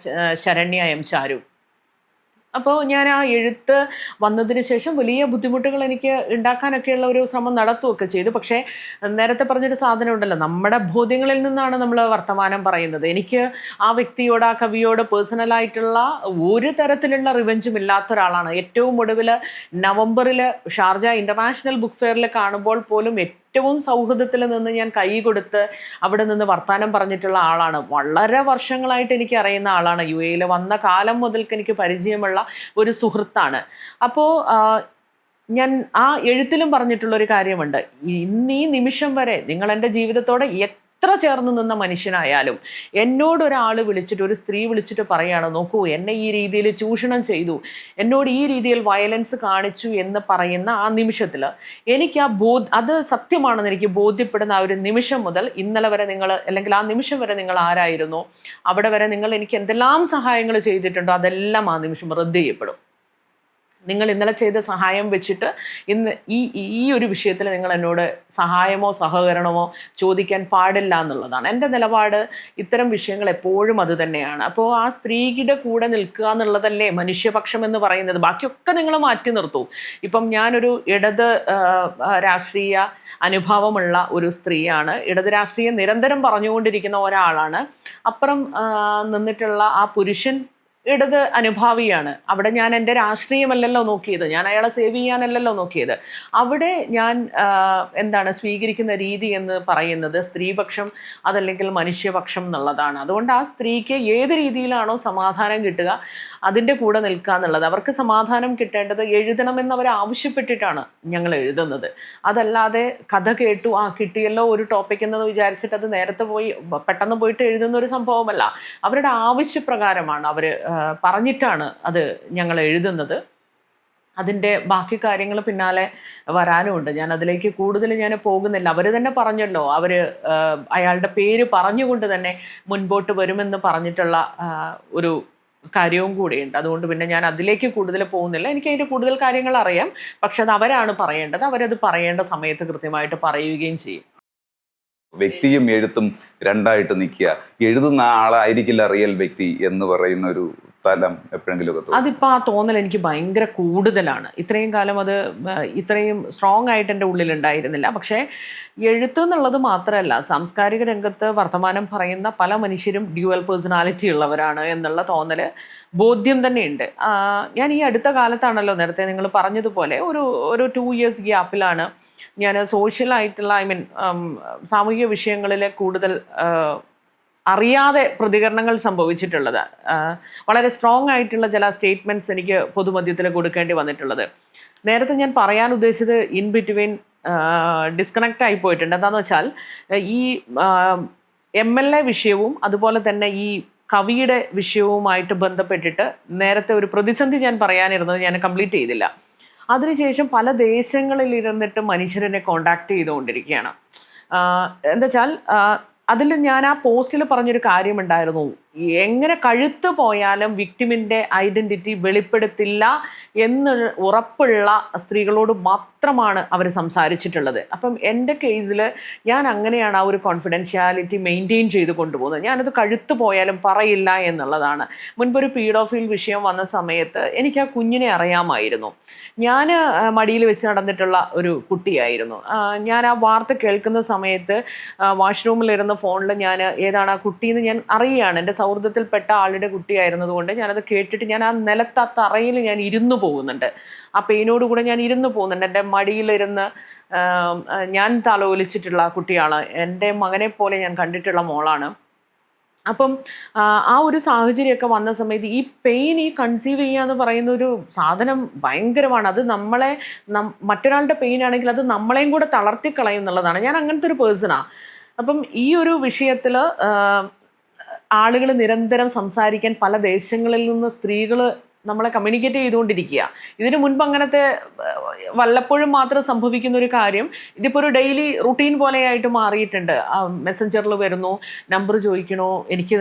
ശരണ്യ M ചാരു. അപ്പോൾ ഞാൻ ആ എഴുത്ത് വന്നതിന് ശേഷം വലിയ ബുദ്ധിമുട്ടുകൾ എനിക്ക് ഉണ്ടാക്കാനൊക്കെയുള്ള ഒരു ശ്രമം നടത്തുകയൊക്കെ ചെയ്തു. പക്ഷേ നേരത്തെ പറഞ്ഞൊരു സാധനം ഉണ്ടല്ലോ, നമ്മുടെ ബോധ്യങ്ങളിൽ നിന്നാണ് നമ്മൾ വർത്തമാനം പറയുന്നത്. എനിക്ക് ആ വ്യക്തിയോട്, ആ കവിയോട് പേഴ്സണലായിട്ടുള്ള ഒരു തരത്തിലുള്ള റിവെഞ്ചും ഇല്ലാത്ത ഒരാളാണ്. ഏറ്റവും ഒടുവിൽ നവംബറിൽ ഷാർജ ഇൻ്റർനാഷണൽ ബുക്ക് ഫെയറിൽ കാണുമ്പോൾ പോലും ഏറ്റവും സൗഹൃദത്തിൽ നിന്ന് ഞാൻ കൈ കൊടുത്ത് അവിടെ നിന്ന് വർത്തമാനം പറഞ്ഞിട്ടുള്ള ആളാണ്. വളരെ വർഷങ്ങളായിട്ട് എനിക്ക് അറിയുന്ന ആളാണ്. UAE വന്ന കാലം മുതൽക്ക് എനിക്ക് പരിചയമുള്ള ഒരു സുഹൃത്താണ്. അപ്പോൾ ഞാൻ ആ എഴുത്തിലും പറഞ്ഞിട്ടുള്ളൊരു കാര്യമുണ്ട്. ഇന്നീ നിമിഷം വരെ നിങ്ങൾ എൻ്റെ ജീവിതത്തോടെ എത്ര ചേർന്ന് നിന്ന മനുഷ്യനായാലും എന്നോടൊരാൾ വിളിച്ചിട്ട്, ഒരു സ്ത്രീ വിളിച്ചിട്ട് പറയാണ്, നോക്കൂ എന്നെ ഈ രീതിയിൽ ചൂഷണം ചെയ്തു, എന്നോട് ഈ രീതിയിൽ വയലൻസ് കാണിച്ചു എന്ന് പറയുന്ന ആ നിമിഷത്തിൽ എനിക്ക് അത് സത്യമാണെന്ന് എനിക്ക് ബോധ്യപ്പെടുന്ന ആ ഒരു നിമിഷം മുതൽ ഇന്നലെ വരെ നിങ്ങൾ, അല്ലെങ്കിൽ ആ നിമിഷം വരെ നിങ്ങൾ ആരായിരുന്നോ അവിടെ വരെ നിങ്ങൾ എനിക്ക് എന്തെല്ലാം സഹായങ്ങൾ ചെയ്തിട്ടുണ്ടോ അതെല്ലാം ആ നിമിഷം റദ്ദ് ചെയ്യപ്പെടും. നിങ്ങൾ ഇന്നലെ ചെയ്ത സഹായം വെച്ചിട്ട് ഇന്ന് ഈ ഒരു വിഷയത്തിൽ നിങ്ങൾ എന്നോട് സഹായമോ സഹകരണമോ ചോദിക്കാൻ പാടില്ല എന്നുള്ളതാണ് എൻ്റെ നിലപാട്. ഇത്തരം വിഷയങ്ങൾ എപ്പോഴും അത് തന്നെയാണ്. അപ്പോൾ ആ സ്ത്രീയുടെ കൂടെ നിൽക്കുക എന്നുള്ളതല്ലേ മനുഷ്യപക്ഷം എന്ന് പറയുന്നത്. ബാക്കിയൊക്കെ നിങ്ങൾ മാറ്റി നിർത്തൂ. ഇപ്പം ഞാനൊരു ഇടത് രാഷ്ട്രീയ അനുഭവമുള്ള ഒരു സ്ത്രീയാണ്, ഇടത് രാഷ്ട്രീയം നിരന്തരം പറഞ്ഞുകൊണ്ടിരിക്കുന്ന ഒരാളാണ്. അപ്പുറം നിന്നിട്ടുള്ള ആ പുരുഷൻ ഇടത് അനുഭാവിയാണ്. അവിടെ ഞാൻ എൻ്റെ രാഷ്ട്രീയമല്ലല്ലോ നോക്കിയത്, ഞാൻ അയാളെ സേവ് ചെയ്യാനല്ലല്ലോ നോക്കിയത്. അവിടെ ഞാൻ എന്താണ് സ്വീകരിക്കുന്ന രീതി എന്ന് പറയുന്നത് സ്ത്രീപക്ഷം അതല്ലെങ്കിൽ മനുഷ്യപക്ഷം എന്നുള്ളതാണ്. അതുകൊണ്ട് ആ സ്ത്രീക്ക് ഏത് രീതിയിലാണോ സമാധാനം കിട്ടുക അതിൻ്റെ കൂടെ നിൽക്കുക എന്നുള്ളത്. അവർക്ക് സമാധാനം കിട്ടേണ്ടത് എഴുതണമെന്ന് അവർ ആവശ്യപ്പെട്ടിട്ടാണ് ഞങ്ങൾ എഴുതുന്നത്. അതല്ലാതെ കഥ കേട്ടു കിട്ടിയല്ലോ ഒരു ടോപ്പിക് എന്ന് വിചാരിച്ചിട്ട് അത് നേരത്തെ പെട്ടെന്ന് പോയിട്ട് എഴുതുന്ന ഒരു സംഭവമല്ല. അവരുടെ ആവശ്യപ്രകാരമാണ്, അവർ പറഞ്ഞിട്ടാണ് അത് ഞങ്ങൾ എഴുതുന്നത്. അതിൻ്റെ ബാക്കി കാര്യങ്ങൾ പിന്നാലെ വരാനുമുണ്ട്. ഞാൻ അതിലേക്ക് കൂടുതൽ ഞാൻ പോകുന്നില്ല. അവർ തന്നെ പറഞ്ഞല്ലോ, അവർ അയാളുടെ പേര് പറഞ്ഞുകൊണ്ട് തന്നെ മുൻപോട്ട് വരുമെന്ന് പറഞ്ഞിട്ടുള്ള ഒരു കാര്യവും കൂടിയുണ്ട്. അതുകൊണ്ട് പിന്നെ ഞാൻ അതിലേക്ക് കൂടുതൽ പോകുന്നില്ല. എനിക്ക് അതിൻ്റെ കൂടുതൽ കാര്യങ്ങൾ അറിയാം. പക്ഷെ അത് അവരാണ് പറയേണ്ടത്. അവരത് പറയേണ്ട സമയത്ത് കൃത്യമായിട്ട് പറയുകയും ചെയ്യും. വ്യക്തിയും എഴുത്തും രണ്ടായിട്ട് നിൽക്കുക, എഴുതുന്ന ആളായിരിക്കില്ല റിയൽ വ്യക്തി എന്ന് പറയുന്ന ഒരു തലം എപ്പോഴെങ്കിലും അതിപ്പോൾ ആ തോന്നൽ എനിക്ക് ഭയങ്കര കൂടുതലാണ്. ഇത്രയും കാലം അത് ഇത്രയും സ്ട്രോങ് ആയിട്ട് എൻ്റെ ഉള്ളിലുണ്ടായിരുന്നില്ല. പക്ഷേ എഴുത്ത് എന്നുള്ളത് മാത്രമല്ല, സാംസ്കാരിക രംഗത്ത് വർത്തമാനം പറയുന്ന പല മനുഷ്യരും ഡ്യുവൽ പേഴ്സണാലിറ്റി ഉള്ളവരാണ് എന്നുള്ള തോന്നൽ ബോധ്യം തന്നെയുണ്ട്. ഞാൻ ഈ അടുത്ത കാലത്താണല്ലോ, നേരത്തെ നിങ്ങൾ പറഞ്ഞതുപോലെ ഒരു 2 years ഗ്യാപ്പിലാണ് ഞാൻ സോഷ്യലായിട്ടുള്ള സാമൂഹിക വിഷയങ്ങളിൽ കൂടുതൽ അറിയാതെ പ്രതികരണങ്ങൾ സംഭവിച്ചിട്ടുള്ളത്. വളരെ സ്ട്രോങ് ആയിട്ടുള്ള ചില സ്റ്റേറ്റ്മെൻറ്റ്സ് എനിക്ക് പൊതുമധ്യത്തിൽ കൊടുക്കേണ്ടി വന്നിട്ടുള്ളത്. നേരത്തെ ഞാൻ പറയാൻ ഉദ്ദേശിച്ചത് ഇൻ ബിറ്റ്വീൻ ഡിസ്കണക്റ്റ് ആയി പോയിട്ടുണ്ട്. എന്താണെന്ന് വെച്ചാൽ ഈ MLA വിഷയവും അതുപോലെ തന്നെ ഈ കവിയുടെ വിഷയവുമായിട്ട് ബന്ധപ്പെട്ടിട്ട് നേരത്തെ ഒരു പ്രതിസന്ധി ഞാൻ പറയാനിരുന്നത് ഞാൻ കംപ്ലീറ്റ് ചെയ്തില്ല. അതിനുശേഷം പല ദേശങ്ങളിൽ ഇരുന്നിട്ട് മനുഷ്യരെ കോണ്ടാക്ട് ചെയ്തുകൊണ്ടിരിക്കുകയാണ്. എന്താ വെച്ചാൽ അതിൽ ഞാൻ ആ പോസ്റ്റിൽ പറഞ്ഞൊരു കാര്യമുണ്ടായിരുന്നു, എങ്ങനെ കഴുത്ത് പോയാലും വിക്ടിമിൻ്റെ ഐഡൻറ്റിറ്റി വെളിപ്പെടുത്തില്ല എന്ന് ഉറപ്പുള്ള സ്ത്രീകളോട് മാത്രമാണ് അവർ സംസാരിച്ചിട്ടുള്ളത്. അപ്പം എൻ്റെ കേസിൽ ഞാൻ അങ്ങനെയാണ് ആ ഒരു കോൺഫിഡൻഷ്യാലിറ്റി മെയിൻറ്റെയിൻ ചെയ്ത് കൊണ്ടുപോകുന്നത്. ഞാനത് കഴുത്ത് പോയാലും പറയില്ല എന്നുള്ളതാണ്. മുൻപൊരു പീഡോഫിൽ വിഷയം വന്ന സമയത്ത് എനിക്ക് ആ കുഞ്ഞിനെ അറിയാമായിരുന്നു. ഞാൻ മടിയിൽ വെച്ച് നടന്നിട്ടുള്ള ഒരു കുട്ടിയായിരുന്നു. ഞാൻ ആ വാർത്ത കേൾക്കുന്ന സമയത്ത് വാഷ്റൂമിലിരുന്ന ഫോണിൽ ഞാൻ ഏതാണ് ആ കുട്ടിയെന്ന് ഞാൻ അറിയുകയാണ്. എൻ്റെ സൗഹൃദത്തിൽപ്പെട്ട ആളുടെ കുട്ടിയായിരുന്നതുകൊണ്ട് ഞാനത് കേട്ടിട്ട് ഞാൻ ആ നിലത്ത് ആ തറയിൽ ഞാൻ ഇരുന്നു പോകുന്നുണ്ട്. ആ പെയിനോട് കൂടെ ഞാൻ ഇരുന്നു പോകുന്നുണ്ട്. എൻ്റെ മടിയിലിരുന്ന് ഞാൻ തലോലിച്ചിട്ടുള്ള കുട്ടിയാണ്. എൻ്റെ മകനെ പോലെ ഞാൻ കണ്ടിട്ടുള്ള മോളാണ്. അപ്പം ആ ഒരു സാഹചര്യമൊക്കെ വന്ന സമയത്ത് ഈ പെയിൻ, ഈ കൺസീവ് ചെയ്യുക എന്ന് പറയുന്ന ഒരു സാധനം ഭയങ്കരമാണ്. അത് നമ്മളെ മറ്റൊരാളുടെ പെയിൻ ആണെങ്കിൽ അത് നമ്മളെയും കൂടെ തളർത്തിക്കളയും എന്നുള്ളതാണ്. ഞാൻ അങ്ങനത്തെ ഒരു പേഴ്സണാണ്. അപ്പം ഈ ഒരു വിഷയത്തിൽ ആളുകൾ നിരന്തരം സംസാരിക്കാൻ പല ദേശങ്ങളിൽ നിന്ന് സ്ത്രീകൾ നമ്മളെ കമ്മ്യൂണിക്കേറ്റ് ചെയ്തുകൊണ്ടിരിക്കുക. ഇതിനു മുൻപ് അങ്ങനത്തെ വല്ലപ്പോഴും മാത്രം സംഭവിക്കുന്ന ഒരു കാര്യം ഇതിപ്പോൾ ഒരു ഡെയിലി റുട്ടീൻ പോലെയായിട്ട് മാറിയിട്ടുണ്ട്. മെസ്സഞ്ചറിൽ വരുന്നു, നമ്പർ ചോദിക്കണോ, എനിക്ക്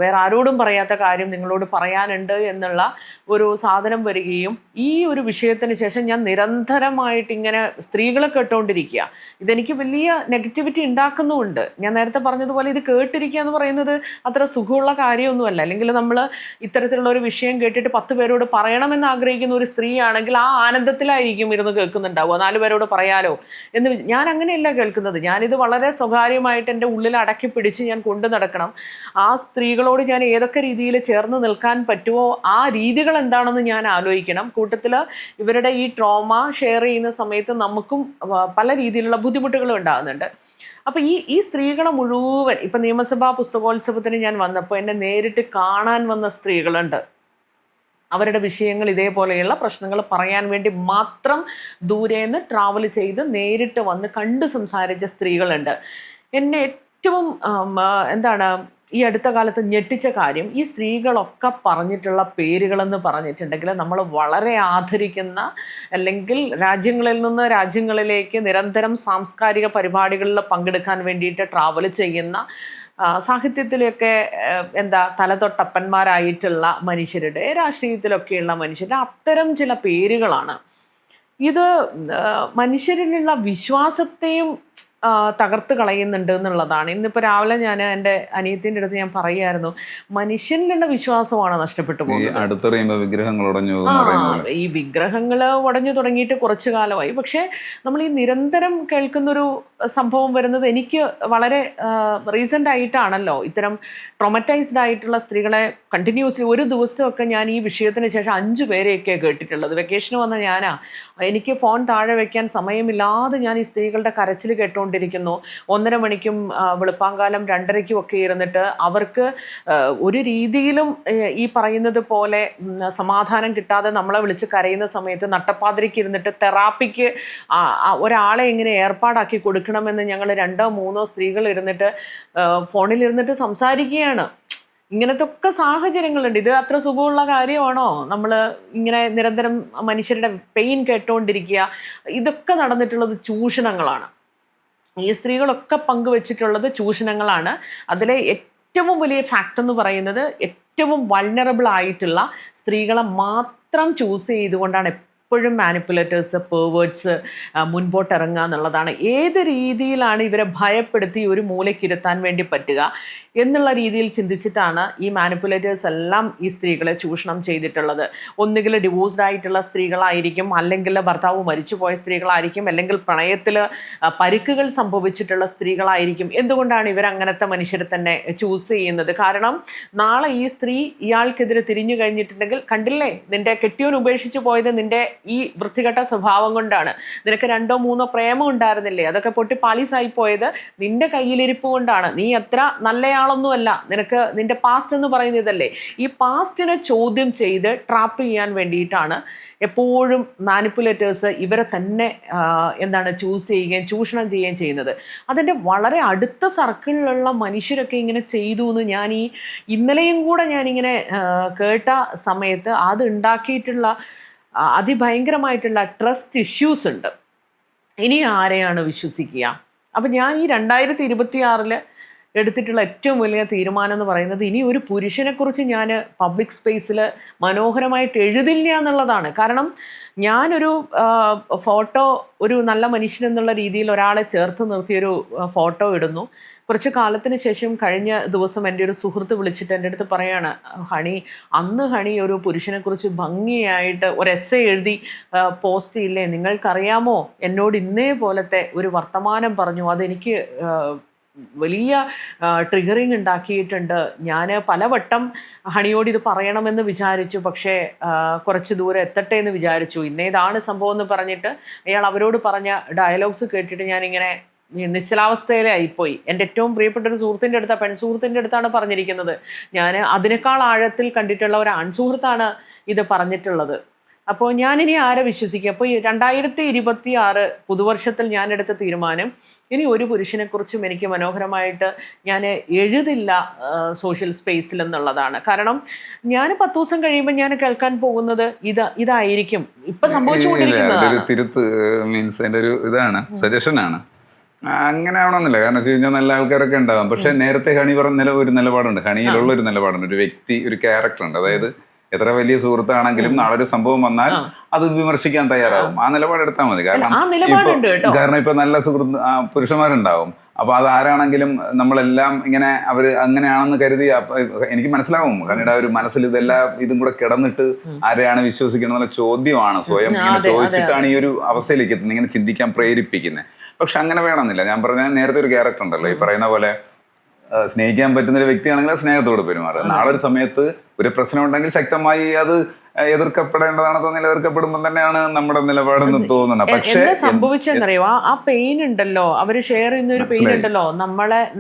വേറെ ആരോടും പറയാത്ത കാര്യം നിങ്ങളോട് പറയാനുണ്ട് എന്നുള്ള ഒരു സാധനം വരികയും ഈ ഒരു വിഷയത്തിന് ശേഷം ഞാൻ നിരന്തരമായിട്ട് ഇങ്ങനെ സ്ത്രീകളെ കേട്ടുകൊണ്ടിരിക്കുക. ഇതെനിക്ക് വലിയ നെഗറ്റിവിറ്റി ഉണ്ടാക്കുന്നുമുണ്ട്. ഞാൻ നേരത്തെ പറഞ്ഞതുപോലെ ഇത് കേട്ടിരിക്കുക എന്ന് പറയുന്നത് അത്ര സുഖമുള്ള കാര്യമൊന്നുമല്ല. അല്ലെങ്കിൽ നമ്മൾ ഇത്തരത്തിലുള്ള ഒരു വിഷയം കേട്ടിട്ട് 10 പേരോട് പറയണമെന്ന് ആഗ്രഹിക്കുന്ന ഒരു സ്ത്രീയാണെങ്കിൽ ആ ആനന്ദത്തിലായിരിക്കും ഇരുന്ന് കേൾക്കുന്നുണ്ടാവുക. 4 പേരോട് പറയാലോ എന്ന്. ഞാൻ അങ്ങനെയല്ല കേൾക്കുന്നത്. ഞാനിത് വളരെ സ്വകാര്യമായിട്ട് എൻ്റെ ഉള്ളിൽ അടക്കി പിടിച്ച് ഞാൻ കൊണ്ടു നടക്കണം. ആ സ്ത്രീകളോട് ഞാൻ ഏതൊക്കെ രീതിയിൽ ചേർന്ന് നിൽക്കാൻ പറ്റുമോ ആ രീതികൾ എന്താണെന്ന് ഞാൻ ആലോചിക്കണം. കൂട്ടത്തിൽ ഇവരുടെ ഈ ട്രോമ ഷെയർ ചെയ്യുന്ന സമയത്ത് നമുക്കും പല രീതിയിലുള്ള ബുദ്ധിമുട്ടുകളും ഉണ്ടാകുന്നുണ്ട്. അപ്പോൾ ഈ സ്ത്രീകളെ മുഴുവൻ ഇപ്പം നിയമസഭാ പുസ്തകോത്സവത്തിന് ഞാൻ വന്നപ്പോൾ എന്നെ നേരിട്ട് കാണാൻ വന്ന സ്ത്രീകളുണ്ട്. അവരുടെ വിഷയങ്ങൾ ഇതേപോലെയുള്ള പ്രശ്നങ്ങൾ പറയാൻ വേണ്ടി മാത്രം ദൂരേന്ന് ട്രാവൽ ചെയ്ത് നേരിട്ട് വന്ന് കണ്ട് സംസാരിച്ച സ്ത്രീകളുണ്ട്. എന്നെ ഏറ്റവും എന്താണ് ഈ അടുത്ത കാലത്ത് ഞെട്ടിച്ച കാര്യം, ഈ സ്ത്രീകളൊക്കെ പറഞ്ഞിട്ടുള്ള പേരുകളെന്ന് പറഞ്ഞിട്ടുണ്ടെങ്കിൽ നമ്മൾ വളരെ ആദരിക്കുന്ന, അല്ലെങ്കിൽ രാജ്യങ്ങളിൽ നിന്ന് രാജ്യങ്ങളിലേക്ക് നിരന്തരം സാംസ്കാരിക പരിപാടികളിൽ പങ്കെടുക്കാൻ വേണ്ടിയിട്ട് ട്രാവൽ ചെയ്യുന്ന, സാഹിത്യത്തിലൊക്കെ തലതൊട്ടപ്പന്മാരായിട്ടുള്ള മനുഷ്യരുടെ, രാഷ്ട്രീയത്തിലൊക്കെയുള്ള മനുഷ്യരുടെ അത്തരം ചില പേരുകളാണ്. ഇത് മനുഷ്യരിലുള്ള വിശ്വാസത്തെയും തകർത്ത് കളയുന്നുണ്ട് എന്നുള്ളതാണ്. ഇന്നിപ്പോൾ രാവിലെ ഞാൻ എൻ്റെ അനിയത്തിൻ്റെ അടുത്ത് ഞാൻ പറയുമായിരുന്നു, മനുഷ്യനിലുള്ള വിശ്വാസമാണ് നഷ്ടപ്പെട്ടു പോകുന്നത്. ഈ വിഗ്രഹങ്ങൾ ഉടഞ്ഞു തുടങ്ങിയിട്ട് കുറച്ചു കാലമായി. പക്ഷേ നമ്മൾ ഈ നിരന്തരം കേൾക്കുന്നൊരു സംഭവം വരുന്നത്, എനിക്ക് വളരെ റീസെൻ്റ് ആയിട്ടാണല്ലോ ഇത്തരം ട്രോമറ്റൈസ്ഡ് ആയിട്ടുള്ള സ്ത്രീകളെ കണ്ടിന്യൂസ്ലി ഒരു ദിവസമൊക്കെ ഞാൻ ഈ വിഷയത്തിന് ശേഷം 5 പേരെയൊക്കെ കേട്ടിട്ടുള്ളത്. വെക്കേഷന് വന്ന എനിക്ക് ഫോൺ താഴെ വയ്ക്കാൻ സമയമില്ലാതെ ഞാൻ ഈ സ്ത്രീകളുടെ കരച്ചിൽ കേട്ടുകൊണ്ടിരിക്കുന്നു. 1:30 മണിക്കും വെളുപ്പാങ്കാലം 2:30ക്കും ഒക്കെ ഇരുന്നിട്ട് അവർക്ക് ഒരു രീതിയിലും ഈ പറയുന്നത് പോലെ സമാധാനം കിട്ടാതെ നമ്മളെ വിളിച്ച് കരയുന്ന സമയത്ത് നട്ടപ്പാതിരിക്ക് ഇരുന്നിട്ട് തെറാപ്പിക്ക് ഒരാളെ ഇങ്ങനെ ഏർപ്പാടാക്കി കൊടുക്കണമെന്ന് ഞങ്ങൾ 2-3 സ്ത്രീകൾ ഇരുന്നിട്ട് ഫോണിലിരുന്നിട്ട് സംസാരിക്കുകയാണ്. ഇങ്ങനത്തെ ഒക്കെ സാഹചര്യങ്ങളുണ്ട്. ഇത് അത്ര സുഖമുള്ള കാര്യമാണോ? നമ്മൾ ഇങ്ങനെ നിരന്തരം മനുഷ്യരുടെ പെയിൻ കേട്ടുകൊണ്ടിരിക്കുക. ഇതൊക്കെ നടന്നിട്ടുള്ളത് ചൂഷണങ്ങളാണ്. ഈ സ്ത്രീകളൊക്കെ പങ്കുവെച്ചിട്ടുള്ളത് ചൂഷണങ്ങളാണ്. അതിലെ ഏറ്റവും വലിയ ഫാക്റ്റ് എന്ന് പറയുന്നത്, ഏറ്റവും വൾനറബിൾ ആയിട്ടുള്ള സ്ത്രീകളെ മാത്രം ചൂസ് ചെയ്തുകൊണ്ടാണ് എപ്പോഴും മാനിപ്പുലേറ്റേഴ്സ്, പേവേർഡ്സ് മുൻപോട്ട് ഇറങ്ങുക എന്നുള്ളതാണ്. ഏത് രീതിയിലാണ് ഇവരെ ഭയപ്പെടുത്തി ഒരു മൂലയ്ക്കിരുത്താൻ വേണ്ടി പറ്റുക എന്നുള്ള രീതിയിൽ ചിന്തിച്ചിട്ടാണ് ഈ മാനിപ്പുലേറ്റേഴ്സ് എല്ലാം ഈ സ്ത്രീകളെ ചൂഷണം ചെയ്തിട്ടുള്ളത്. ഒന്നുകിൽ ഡിവോഴ്സ്ഡ് ആയിട്ടുള്ള സ്ത്രീകളായിരിക്കും, അല്ലെങ്കിൽ ഭർത്താവ് മരിച്ചുപോയ സ്ത്രീകളായിരിക്കും, അല്ലെങ്കിൽ പ്രണയത്തിൽ പരിക്കുകൾ സംഭവിച്ചിട്ടുള്ള സ്ത്രീകളായിരിക്കും. എന്തുകൊണ്ടാണ് ഇവരങ്ങനത്തെ മനുഷ്യരെ തന്നെ ചൂസ് ചെയ്യുന്നത്? കാരണം നാളെ ഈ സ്ത്രീ ഇയാൾക്കെതിരെ തിരിഞ്ഞു കഴിഞ്ഞിട്ടുണ്ടെങ്കിൽ, കണ്ടില്ലേ നിന്റെ കെട്ടിയോൻ ഉപേക്ഷിച്ച് പോയത് നിന്റെ ഈ വൃത്തികെട്ട സ്വഭാവം കൊണ്ടാണ്, നിനക്ക് 2-3 പ്രേമം ഉണ്ടായിരുന്നില്ലേ, അതൊക്കെ പൊട്ടി പാളീസായി പോയത് നിന്റെ കയ്യിലിരിപ്പ് കൊണ്ടാണ്, നീ അത്ര നല്ലയാളൊന്നുമല്ല, നിനക്ക് നിന്റെ പാസ്റ്റ് എന്ന് പറയുന്നതല്ലേ. ഈ പാസ്റ്റിനെ ചോദ്യം ചെയ്ത് ട്രാപ്പ് ചെയ്യാൻ വേണ്ടിയിട്ടാണ് എപ്പോഴും മാനിപ്പുലേറ്റേഴ്സ് ഇവരെ തന്നെ ചൂസ് ചെയ്യുകയും ചൂഷണം ചെയ്യുകയും ചെയ്യുന്നത്. അതിൻ്റെ വളരെ അടുത്ത സർക്കിളിലുള്ള മനുഷ്യരൊക്കെ ഇങ്ങനെ ചെയ്തു എന്ന് ഞാൻ ഇന്നലെയും കൂടെ ഞാനിങ്ങനെ കേട്ട സമയത്ത് അത് ഉണ്ടാക്കിയിട്ടുള്ള അതിഭയങ്കരമായിട്ടുള്ള ട്രസ്റ്റ് ഇഷ്യൂസ് ഉണ്ട്. ഇനി ആരെയാണ് വിശ്വസിക്കുക? അപ്പം ഞാൻ ഈ 2026 എടുത്തിട്ടുള്ള ഏറ്റവും വലിയ തീരുമാനം എന്ന് പറയുന്നത്, ഇനി ഒരു പുരുഷനെക്കുറിച്ച് ഞാൻ പബ്ലിക് സ്പേസിൽ മനോഹരമായിട്ട് എഴുതില്ല എന്നുള്ളതാണ്. കാരണം ഞാനൊരു ഫോട്ടോ, ഒരു നല്ല മനുഷ്യൻ എന്നുള്ള രീതിയിൽ ഒരാളെ ചേർത്ത് നിർത്തിയൊരു ഫോട്ടോ ഇടുന്നു. കുറച്ച് കാലത്തിന് ശേഷം കഴിഞ്ഞ ദിവസം എൻ്റെ ഒരു സുഹൃത്ത് വിളിച്ചിട്ട് എൻ്റെ അടുത്ത് പറയാണ്, അന്ന് ഹണി ഒരു പുരുഷനെക്കുറിച്ച് ഭംഗിയായിട്ട് ഒരു എസ്സേ എഴുതി പോസ്റ്റ് ചെയ്യില്ലേ, നിങ്ങൾക്കറിയാമോ എന്നോട് ഇന്നേ പോലത്തെ ഒരു വർത്തമാനം പറഞ്ഞു, അതെനിക്ക് വലിയ ട്രിഗറിങ് ഉണ്ടാക്കിയിട്ടുണ്ട്. ഞാൻ പലവട്ടം ഹണിയോട് ഇത് പറയണമെന്ന് വിചാരിച്ചു, പക്ഷേ കുറച്ച് ദൂരം എത്തട്ടെ എന്ന് വിചാരിച്ചു. ഇന്നേതാണ് സംഭവം എന്ന് പറഞ്ഞിട്ട് അയാൾ അവരോട് പറഞ്ഞ ഡയലോഗ്സ് കേട്ടിട്ട് ഞാനിങ്ങനെ നിശ്ചലാവസ്ഥയിലായിപ്പോയി. എൻ്റെ ഏറ്റവും പ്രിയപ്പെട്ട ഒരു സുഹൃത്തിൻ്റെ അടുത്താണ്, പെൺസുഹൃത്തിൻ്റെ അടുത്താണ് പറഞ്ഞിരിക്കുന്നത്. ഞാൻ അതിനേക്കാൾ ആഴത്തിൽ കണ്ടിട്ടുള്ള ഒരു ആൺസുഹൃത്താണ് ഇത് പറഞ്ഞിട്ടുള്ളത്. അപ്പോൾ ഞാനിനി ആരെ വിശ്വസിക്കുക? അപ്പോൾ ഈ 2026 പുതുവർഷത്തിൽ ഞാൻ എടുത്ത തീരുമാനം, ഇനി ഒരു പുരുഷനെക്കുറിച്ചും എനിക്ക് മനോഹരമായിട്ട് ഞാൻ എഴുതില്ല സോഷ്യൽ സ്പേസിൽ എന്നുള്ളതാണ്. കാരണം ഞാൻ 10 ദിവസം കഴിയുമ്പോൾ ഞാൻ കേൾക്കാൻ പോകുന്നത് ഇതായിരിക്കും ഇപ്പം സംഭവിച്ചുകൊണ്ടിരിക്കുന്നത്. തിരുത്ത് മീൻസ് എൻ്റെ ഒരു ഇതാണ്, സജഷനാണ്. അങ്ങനെ ആവണമെന്നില്ല. കാരണം വെച്ച് കഴിഞ്ഞാൽ നല്ല ആൾക്കാരൊക്കെ ഉണ്ടാകും. പക്ഷെ നേരത്തെ ഹണി പറഞ്ഞ ഒരു നിലപാടുണ്ട്, ഹണിയിലുള്ള ഒരു നിലപാടുണ്ട്, ഒരു വ്യക്തി, ഒരു ക്യാരക്ടർ ഉണ്ട്. അതായത് എത്ര വലിയ സുഹൃത്താണെങ്കിലും നാളെ ഒരു സംഭവം വന്നാൽ അത് വിമർശിക്കാൻ തയ്യാറാവും. ആ നിലപാടെടുത്താൽ മതി. കാരണം ഇപ്പൊ നല്ല സുഹൃത്ത് പുരുഷന്മാരുണ്ടാവും. അപ്പൊ അതാരാണെങ്കിലും നമ്മളെല്ലാം ഇങ്ങനെ അവര് അങ്ങനെയാണെന്ന് കരുതി എനിക്ക് മനസ്സിലാവും. കാരണം ഒരു മനസ്സിൽ ഇതും കൂടെ കിടന്നിട്ട് ആരെയാണ് വിശ്വസിക്കണം എന്നുള്ള ചോദ്യമാണ് സ്വയം ഇങ്ങനെ ചോദിച്ചിട്ടാണ് ഈ ഒരു അവസ്ഥയിലേക്ക് എത്തുന്നത്, ഇങ്ങനെ ചിന്തിക്കാൻ പ്രേരിപ്പിക്കുന്നത്. പക്ഷെ അങ്ങനെ വേണമെന്നില്ല. ഞാൻ പറഞ്ഞ നേരത്തെ ഒരു ക്യാരക്ടർ ഉണ്ടല്ലോ, ഈ പറയുന്ന പോലെ സ്നേഹിക്കാൻ പറ്റുന്ന ഒരു വ്യക്തിയാണെങ്കിൽ സ്നേഹത്തോട് പെരുമാറുക. നാളെ ഒരു സമയത്ത് ഒരു പ്രശ്നം ഉണ്ടെങ്കിൽ ശക്തമായി അത് എതിർക്കപ്പെടേണ്ടതാണ് തോന്നിയാൽ എതിർക്കപ്പെടുമ്പോൾ തന്നെയാണ് നമ്മുടെ നിലപാടെന്ന് തോന്നുന്നത്. പക്ഷേ എന്താ സംഭവിച്ചെന്നറിയോ, ആ പെയിൻ ഉണ്ടല്ലോ, അവര് ഷെയർ ചെയ്യുന്ന ഒരു പെയിൻ ഉണ്ടല്ലോ,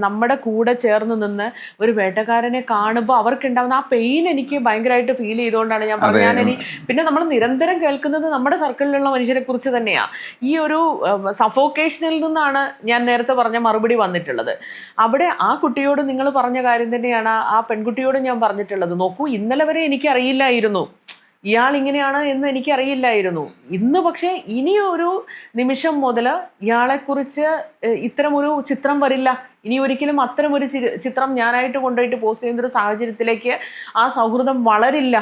നമ്മുടെ കൂടെ ചേർന്ന് നിന്ന് ഒരു വേട്ടക്കാരനെ കാണുമ്പോൾ അവർക്കുണ്ടാവുന്ന ആ പെയിൻ എനിക്ക് ഭയങ്കരമായിട്ട് ഫീൽ ചെയ്തുകൊണ്ടാണ് ഞാൻ പറഞ്ഞത്. ഞാനിനി പിന്നെ നമ്മൾ നിരന്തരം കേൾക്കുന്നത് നമ്മുടെ സർക്കിളിലുള്ള മനുഷ്യരെ കുറിച്ച് തന്നെയാ. ഈ ഒരു സഫോക്കേഷനിൽ നിന്നാണ് ഞാൻ നേരത്തെ പറഞ്ഞ മറുപടി വന്നിട്ടുള്ളത്. അവിടെ ആ കുട്ടിയോട് നിങ്ങൾ പറഞ്ഞ കാര്യം തന്നെയാണ് ആ പെൺകുട്ടിയോട് ഞാൻ പറഞ്ഞിട്ടുള്ളത്. നോക്കൂ, ഇന്നലെ വരെ എനിക്കറിയില്ലായിരുന്നു ഇയാൾ ഇങ്ങനെയാണ് എന്ന് എനിക്കറിയില്ലായിരുന്നു. ഇന്ന് പക്ഷേ ഇനി ഒരു നിമിഷം മുതൽ ഇയാളെക്കുറിച്ച് ഇത്തരം ഒരു ചിത്രം വരില്ല. ഇനി ഒരിക്കലും അത്തരം ഒരു ചിത്രം ഞാനായിട്ട് കൊണ്ടുപോയിട്ട് പോസ്റ്റ് ചെയ്യുന്നൊരു സാഹചര്യത്തിലേക്ക് ആ സൗഹൃദം വളരില്ല.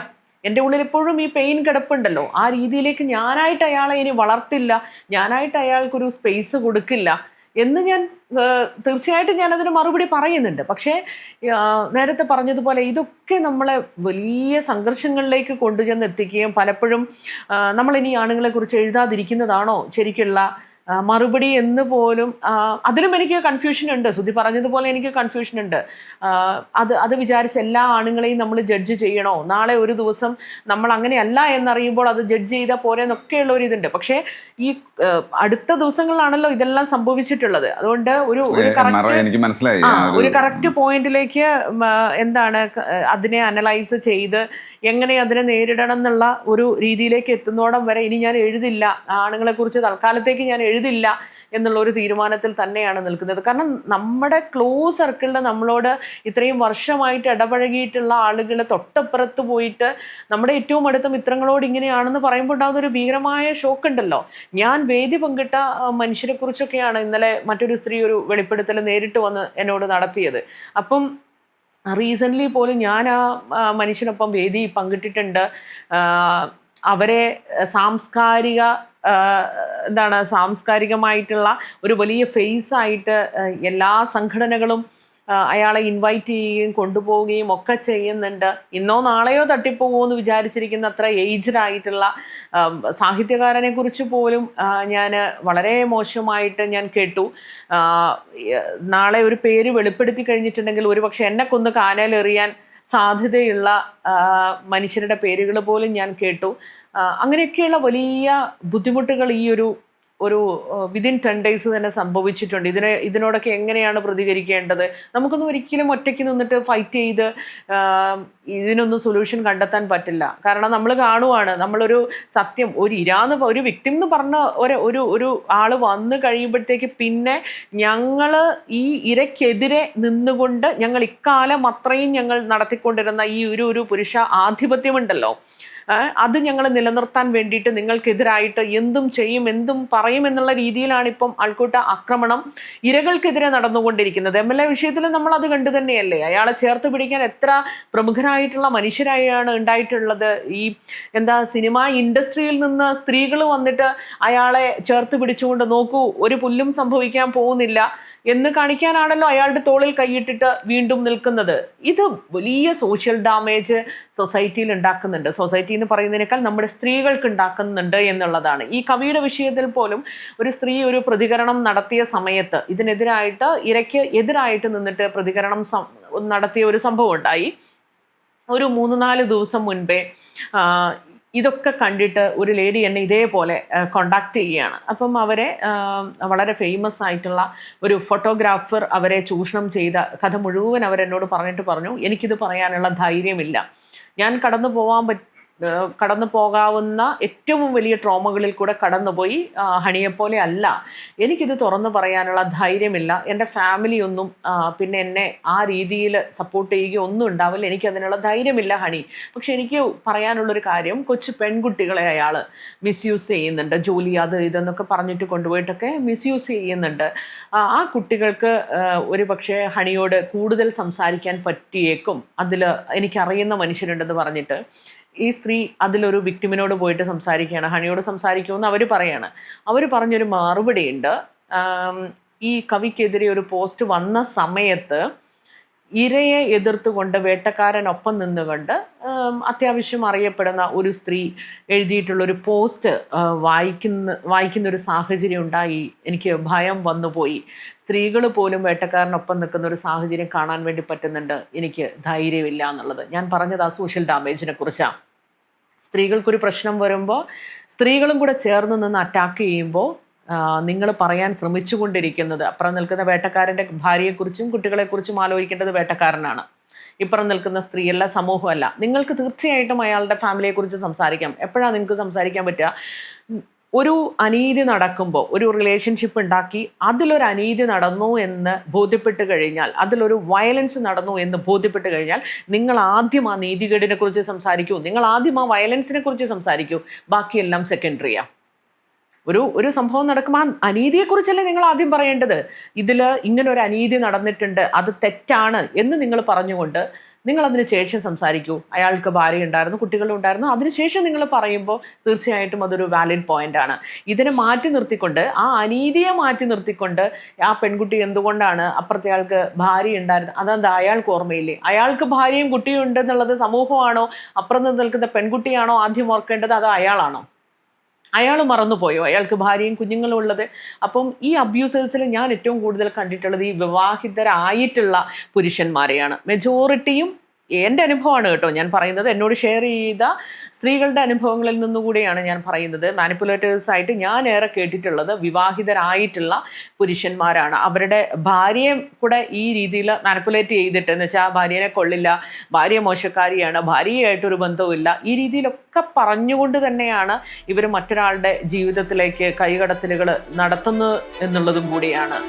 എൻ്റെ ഉള്ളിൽ എപ്പോഴും ഈ പെയിൻ കിടപ്പുണ്ടല്ലോ, ആ രീതിയിലേക്ക് ഞാനായിട്ട് അയാളെ ഇനി വളർത്തില്ല, ഞാനായിട്ട് അയാൾക്കൊരു സ്പേസ് കൊടുക്കില്ല എന്ന് ഞാൻ തീർച്ചയായിട്ടും ഞാനതിന് മറുപടി പറയുന്നുണ്ട്. പക്ഷേ നേരത്തെ പറഞ്ഞതുപോലെ ഇതൊക്കെ നമ്മളെ വലിയ സംഘർഷങ്ങളിലേക്ക് കൊണ്ടുചെന്ന് എത്തിക്കുകയും പലപ്പോഴും നമ്മളിനി ആണുങ്ങളെ കുറിച്ച് എഴുതാതിരിക്കുന്നതാണോ ശരിക്കുള്ള മറുപടി എന്ന് പോലും അതിലും എനിക്ക് കൺഫ്യൂഷൻ ഉണ്ട്. സുധി പറഞ്ഞതുപോലെ എനിക്ക് കൺഫ്യൂഷൻ ഉണ്ട്. അത് വിചാരിച്ച് എല്ലാ ആണുങ്ങളെയും നമ്മൾ ജഡ്ജ് ചെയ്യണോ? നാളെ ഒരു ദിവസം നമ്മൾ അങ്ങനെയല്ല എന്നറിയുമ്പോൾ അത് ജഡ്ജ് ചെയ്താൽ പോരെന്നൊക്കെയുള്ള ഒരു ഇതുണ്ട്. പക്ഷേ ഈ അടുത്ത ദിവസങ്ങളിലാണല്ലോ ഇതെല്ലാം സംഭവിച്ചിട്ടുള്ളത്. അതുകൊണ്ട് ഒരു കറക്റ്റ് പോയിന്റിലേക്ക് എന്താണ് അതിനെ അനലൈസ് ചെയ്ത് എങ്ങനെ അതിനെ നേരിടണം എന്നുള്ള ഒരു രീതിയിലേക്ക് എത്തുന്നോടം വരെ ഇനി ഞാൻ എഴുതില്ല, ആണുങ്ങളെ കുറിച്ച് തൽക്കാലത്തേക്ക് ഞാൻ എഴുതില്ല എന്നുള്ള ഒരു തീരുമാനത്തിൽ തന്നെയാണ് നിൽക്കുന്നത്. കാരണം നമ്മുടെ ക്ലോസ് സർക്കിളിൽ നമ്മളോട് ഇത്രയും വർഷമായിട്ട് ഇടപഴകിയിട്ടുള്ള ആളുകൾ തൊട്ടപ്പുറത്ത് പോയിട്ട് നമ്മുടെ ഏറ്റവും അടുത്ത മിത്രങ്ങളോട് ഇങ്ങനെയാണെന്ന് പറയുമ്പോൾ ഉണ്ടാകുന്ന ഒരു ഭീകരമായ ഷോക്ക് ഉണ്ടല്ലോ. ഞാൻ വേദി പങ്കിട്ട മനുഷ്യരെ കുറിച്ചൊക്കെയാണ് ഇന്നലെ മറ്റൊരു സ്ത്രീ ഒരു വെളിപ്പെടുത്തൽ നേരിട്ട് വന്ന് എന്നോട് നടത്തിയത്. അപ്പം റീസെൻ്റ്ലി പോലും ഞാൻ ആ മനുഷ്യനൊപ്പം വേദി പങ്കിട്ടിട്ടുണ്ട്. അവരെ സാംസ്കാരികമായിട്ടുള്ള ഒരു വലിയ ഫേസ് ആയിട്ട് എല്ലാ സംഘടനകളും അയാളെ ഇൻവൈറ്റ് ചെയ്യുകയും കൊണ്ടുപോവുകയും ഒക്കെ ചെയ്യുന്നുണ്ട്. ഇന്നോ നാളെയോ തട്ടിപ്പോകുമോ എന്ന് വിചാരിച്ചിരിക്കുന്ന അത്ര ഏജ്ഡ് ആയിട്ടുള്ള സാഹിത്യകാരനെ കുറിച്ച് പോലും ഞാൻ വളരെ മോശമായിട്ട് ഞാൻ കേട്ടു. നാളെ ഒരു പേര് വെളിപ്പെടുത്തി കഴിഞ്ഞിട്ടുണ്ടെങ്കിൽ ഒരുപക്ഷെ എന്നെ കൊന്ന് കാനയിലെറിയാൻ സാധ്യതയുള്ള മനുഷ്യരുടെ പേരുകൾ പോലും ഞാൻ കേട്ടു. അങ്ങനെയൊക്കെയുള്ള വലിയ ബുദ്ധിമുട്ടുകൾ ഈ ഒരു വിതിൻ 10 days തന്നെ സംഭവിച്ചിട്ടുണ്ട്. ഇതിനോടൊക്കെ എങ്ങനെയാണ് പ്രതികരിക്കേണ്ടത്? നമുക്കൊന്നും ഒരിക്കലും ഒറ്റയ്ക്ക് നിന്നിട്ട് ഫൈറ്റ് ചെയ്ത് ഇതിനൊന്നും സൊല്യൂഷൻ കണ്ടെത്താൻ പറ്റില്ല. കാരണം നമ്മൾ കാണുവാണ്, നമ്മളൊരു സത്യം ഒരു വിക്ടിം എന്ന് പറഞ്ഞ ഒരു ആള് വന്നു കഴിയുമ്പോഴത്തേക്ക് പിന്നെ ഞങ്ങൾ ഈ ഇരയ്ക്കെതിരെ നിന്നുകൊണ്ട് ഞങ്ങൾ ഇക്കാലം അത്രയും ഞങ്ങൾ നടത്തിക്കൊണ്ടിരുന്ന ഈ ഒരു പുരുഷ ആധിപത്യമുണ്ടല്ലോ, അത് ഞങ്ങൾ നിലനിർത്താൻ വേണ്ടിയിട്ട് നിങ്ങൾക്കെതിരായിട്ട് എന്തും ചെയ്യും എന്തും പറയും എന്നുള്ള രീതിയിലാണ് ഇപ്പം ആൾക്കൂട്ട ആക്രമണം ഇരകൾക്കെതിരെ നടന്നുകൊണ്ടിരിക്കുന്നത്. MLA വിഷയത്തിൽ നമ്മൾ അത് കണ്ടു തന്നെയല്ലേ. അയാളെ ചേർത്ത് പിടിക്കാൻ എത്ര പ്രമുഖരായിട്ടുള്ള മനുഷ്യരായാണ് ഉണ്ടായിട്ടുള്ളത്. ഈ സിനിമ ഇൻഡസ്ട്രിയിൽ നിന്ന് സ്ത്രീകൾ വന്നിട്ട് അയാളെ ചേർത്ത് പിടിച്ചുകൊണ്ട് നോക്കൂ, ഒരു പുല്ലും സംഭവിക്കാൻ പോകുന്നില്ല എന്ന് കാണിക്കാനാണല്ലോ അയാളുടെ തോളിൽ കൈയിട്ടിട്ട് വീണ്ടും നിൽക്കുന്നത്. ഇത് വലിയ സോഷ്യൽ ഡാമേജ് സൊസൈറ്റിയിൽ ഉണ്ടാക്കുന്നുണ്ട്. സൊസൈറ്റി എന്ന് പറയുന്നതിനേക്കാൾ നമ്മുടെ സ്ത്രീകൾക്ക് ഉണ്ടാക്കുന്നുണ്ട് എന്നുള്ളതാണ്. ഈ കവിയുടെ വിഷയത്തിൽ പോലും ഒരു സ്ത്രീ ഒരു പ്രതികരണം നടത്തിയ സമയത്ത് ഇതിനെതിരായിട്ട് ഇരയ്ക്ക് എതിരായിട്ട് നിന്നിട്ട് പ്രതികരണം നടത്തിയ ഒരു സംഭവം ഉണ്ടായി. ഒരു 3-4 ദിവസം മുൻപേ ഇതൊക്കെ കണ്ടിട്ട് ഒരു ലേഡി എന്നെ ഇതേപോലെ കോണ്ടാക്ട് ചെയ്യുകയാണ്. അപ്പം അവരെ വളരെ ഫേമസ് ആയിട്ടുള്ള ഒരു ഫോട്ടോഗ്രാഫർ അവരെ ചൂഷണം ചെയ്ത കഥ മുഴുവൻ അവരെന്നോട് പറഞ്ഞു, എനിക്കിത് പറയാനുള്ള ധൈര്യമില്ല, ഞാൻ കടന്നു പോകാവുന്ന ഏറ്റവും വലിയ ട്രോമകളിൽ കൂടെ കടന്നുപോയി, ഹണിയെപ്പോലെ അല്ല, എനിക്കിത് തുറന്നു പറയാനുള്ള ധൈര്യമില്ല, എൻ്റെ ഫാമിലി ഒന്നും പിന്നെ എന്നെ ആ രീതിയിൽ സപ്പോർട്ട് ചെയ്യുകയോ ഒന്നും ഉണ്ടാവില്ല, എനിക്കതിനുള്ള ധൈര്യമില്ല ഹണി. പക്ഷെ എനിക്ക് പറയാനുള്ളൊരു കാര്യം, കൊച്ചു പെൺകുട്ടികളെ അയാൾ മിസ്യൂസ് ചെയ്യുന്നുണ്ട്, ജോലി അത് ഇതെന്നൊക്കെ പറഞ്ഞിട്ട് കൊണ്ടുപോയിട്ടൊക്കെ മിസ്യൂസ് ചെയ്യുന്നുണ്ട്. ആ കുട്ടികൾക്ക് ഒരു പക്ഷേ ഹണിയോട് കൂടുതൽ സംസാരിക്കാൻ പറ്റിയേക്കും, അതിൽ എനിക്കറിയുന്ന മനുഷ്യരുണ്ടെന്ന് പറഞ്ഞിട്ട് ഈ സ്ത്രീ അതിലൊരു വിക്ടിമിനോട് പോയിട്ട് സംസാരിക്കുകയാണ്. ഹണിയോട് സംസാരിക്കുമെന്ന് അവർ പറയാണ്. അവർ പറഞ്ഞൊരു മറുപടിയുണ്ട്. ഈ കവിക്കെതിരെ ഒരു പോസ്റ്റ് വന്ന സമയത്ത് ഇരയെ എതിർത്തുകൊണ്ട് വേട്ടക്കാരനൊപ്പം നിന്നുകൊണ്ട് അത്യാവശ്യം അറിയപ്പെടുന്ന ഒരു സ്ത്രീ എഴുതിയിട്ടുള്ളൊരു പോസ്റ്റ് വായിക്കുന്നൊരു സാഹചര്യം ഉണ്ടായി. എനിക്ക് ഭയം വന്നുപോയി. സ്ത്രീകൾ പോലും വേട്ടക്കാരനൊപ്പം നിൽക്കുന്ന ഒരു സാഹചര്യം കാണാൻ വേണ്ടി പറ്റുന്നുണ്ട്, എനിക്ക് ധൈര്യമില്ല എന്നുള്ളത്. ഞാൻ പറഞ്ഞത് ആ സോഷ്യൽ ഡാമേജിനെ കുറിച്ചാണ്. സ്ത്രീകൾക്കൊരു പ്രശ്നം വരുമ്പോൾ സ്ത്രീകളും കൂടെ ചേർന്ന് നിന്ന് അറ്റാക്ക് ചെയ്യുമ്പോൾ നിങ്ങൾ പറയാൻ ശ്രമിച്ചുകൊണ്ടിരിക്കുന്നത് അപ്പുറം നിൽക്കുന്ന വേട്ടക്കാരൻ്റെ ഭാര്യയെക്കുറിച്ചും കുട്ടികളെക്കുറിച്ചും ആലോചിക്കേണ്ടത് വേട്ടക്കാരനാണ്. ഇപ്പുറം നിൽക്കുന്ന സ്ത്രീയല്ല, സമൂഹമല്ല. നിങ്ങൾക്ക് തീർച്ചയായിട്ടും അയാളുടെ ഫാമിലിയെക്കുറിച്ച് സംസാരിക്കാം. എപ്പോഴാണ് നിങ്ങൾക്ക് സംസാരിക്കാൻ പറ്റുക? ഒരു അനീതി നടക്കുമ്പോൾ, ഒരു റിലേഷൻഷിപ്പ് ഉണ്ടാക്കി അതിലൊരു അനീതി നടന്നു എന്ന് ബോധ്യപ്പെട്ട് കഴിഞ്ഞാൽ, അതിലൊരു വയലൻസ് നടന്നു എന്ന് ബോധ്യപ്പെട്ട് കഴിഞ്ഞാൽ നിങ്ങൾ ആദ്യം ആ നീതികേടിനെ കുറിച്ച് സംസാരിക്കൂ, നിങ്ങൾ ആദ്യം ആ വയലൻസിനെ കുറിച്ച് സംസാരിക്കൂ. ബാക്കിയെല്ലാം സെക്കൻഡറിയാണ്. ഒരു സംഭവം നടക്കുമ്പോൾ ആ അനീതിയെക്കുറിച്ചല്ലേ നിങ്ങൾ ആദ്യം പറയേണ്ടത്. ഇതിൽ ഇങ്ങനെ ഒരു അനീതി നടന്നിട്ടുണ്ട്, അത് തെറ്റാണ് എന്ന് നിങ്ങൾ പറഞ്ഞുകൊണ്ട് നിങ്ങൾ അതിന് ശേഷം സംസാരിക്കൂ. അയാൾക്ക് ഭാര്യ ഉണ്ടായിരുന്നു, കുട്ടികളുണ്ടായിരുന്നു, അതിനുശേഷം നിങ്ങൾ പറയുമ്പോൾ തീർച്ചയായിട്ടും അതൊരു വാലിഡ് പോയിന്റ് ആണ്. ഇതിനെ മാറ്റി നിർത്തിക്കൊണ്ട്, ആ അനീതിയെ മാറ്റി നിർത്തിക്കൊണ്ട് ആ പെൺകുട്ടി എന്തുകൊണ്ടാണ് അപ്പുറത്തെ ആൾക്ക് ഭാര്യ ഉണ്ടായിരുന്നു, അതെന്താ അയാൾക്ക് ഓർമ്മയില്ലേ? അയാൾക്ക് ഭാര്യയും കുട്ടിയും ഉണ്ടെന്നുള്ളത് സമൂഹമാണോ അപ്പുറത്ത് നിൽക്കുന്ന പെൺകുട്ടിയാണോ ആദ്യം ഓർക്കേണ്ടത്, അതോ അയാളാണോ? അയാൾ മറന്നുപോയോ അയാൾക്ക് ഭാര്യയും കുഞ്ഞുങ്ങളും ഉള്ളത്? അപ്പം ഈ അബ്യൂസേഴ്സിൽ ഞാൻ ഏറ്റവും കൂടുതൽ കണ്ടിട്ടുള്ളത് ഈ വിവാഹിതരായിട്ടുള്ള പുരുഷന്മാരെയാണ്. മെജോറിറ്റിയും എൻ്റെ അനുഭവമാണ് കേട്ടോ ഞാൻ പറയുന്നത്, എന്നോട് ഷെയർ ചെയ്ത സ്ത്രീകളുടെ അനുഭവങ്ങളിൽ നിന്നുകൂടിയാണ് ഞാൻ പറയുന്നത്. മാനിപ്പുലേറ്റേഴ്സായിട്ട് ഞാൻ ഏറെ കേട്ടിട്ടുള്ളത് വിവാഹിതരായിട്ടുള്ള പുരുഷന്മാരാണ്. അവരുടെ ഭാര്യയെ കൂടെ ഈ രീതിയിൽ മാനിപ്പുലേറ്റ് ചെയ്തിട്ട്, എന്ന് വെച്ചാൽ ഭാര്യനെ കൊള്ളില്ല, ഭാര്യ മോശക്കാരിയാണ്, ഭാര്യയായിട്ടൊരു ബന്ധവുമില്ല, ഈ രീതിയിലൊക്കെ പറഞ്ഞുകൊണ്ട് തന്നെയാണ് ഇവർ മറ്റൊരാളുടെ ജീവിതത്തിലേക്ക് കൈകടത്തലുകൾ നടത്തുന്നത് എന്നുള്ളതും കൂടിയാണ്.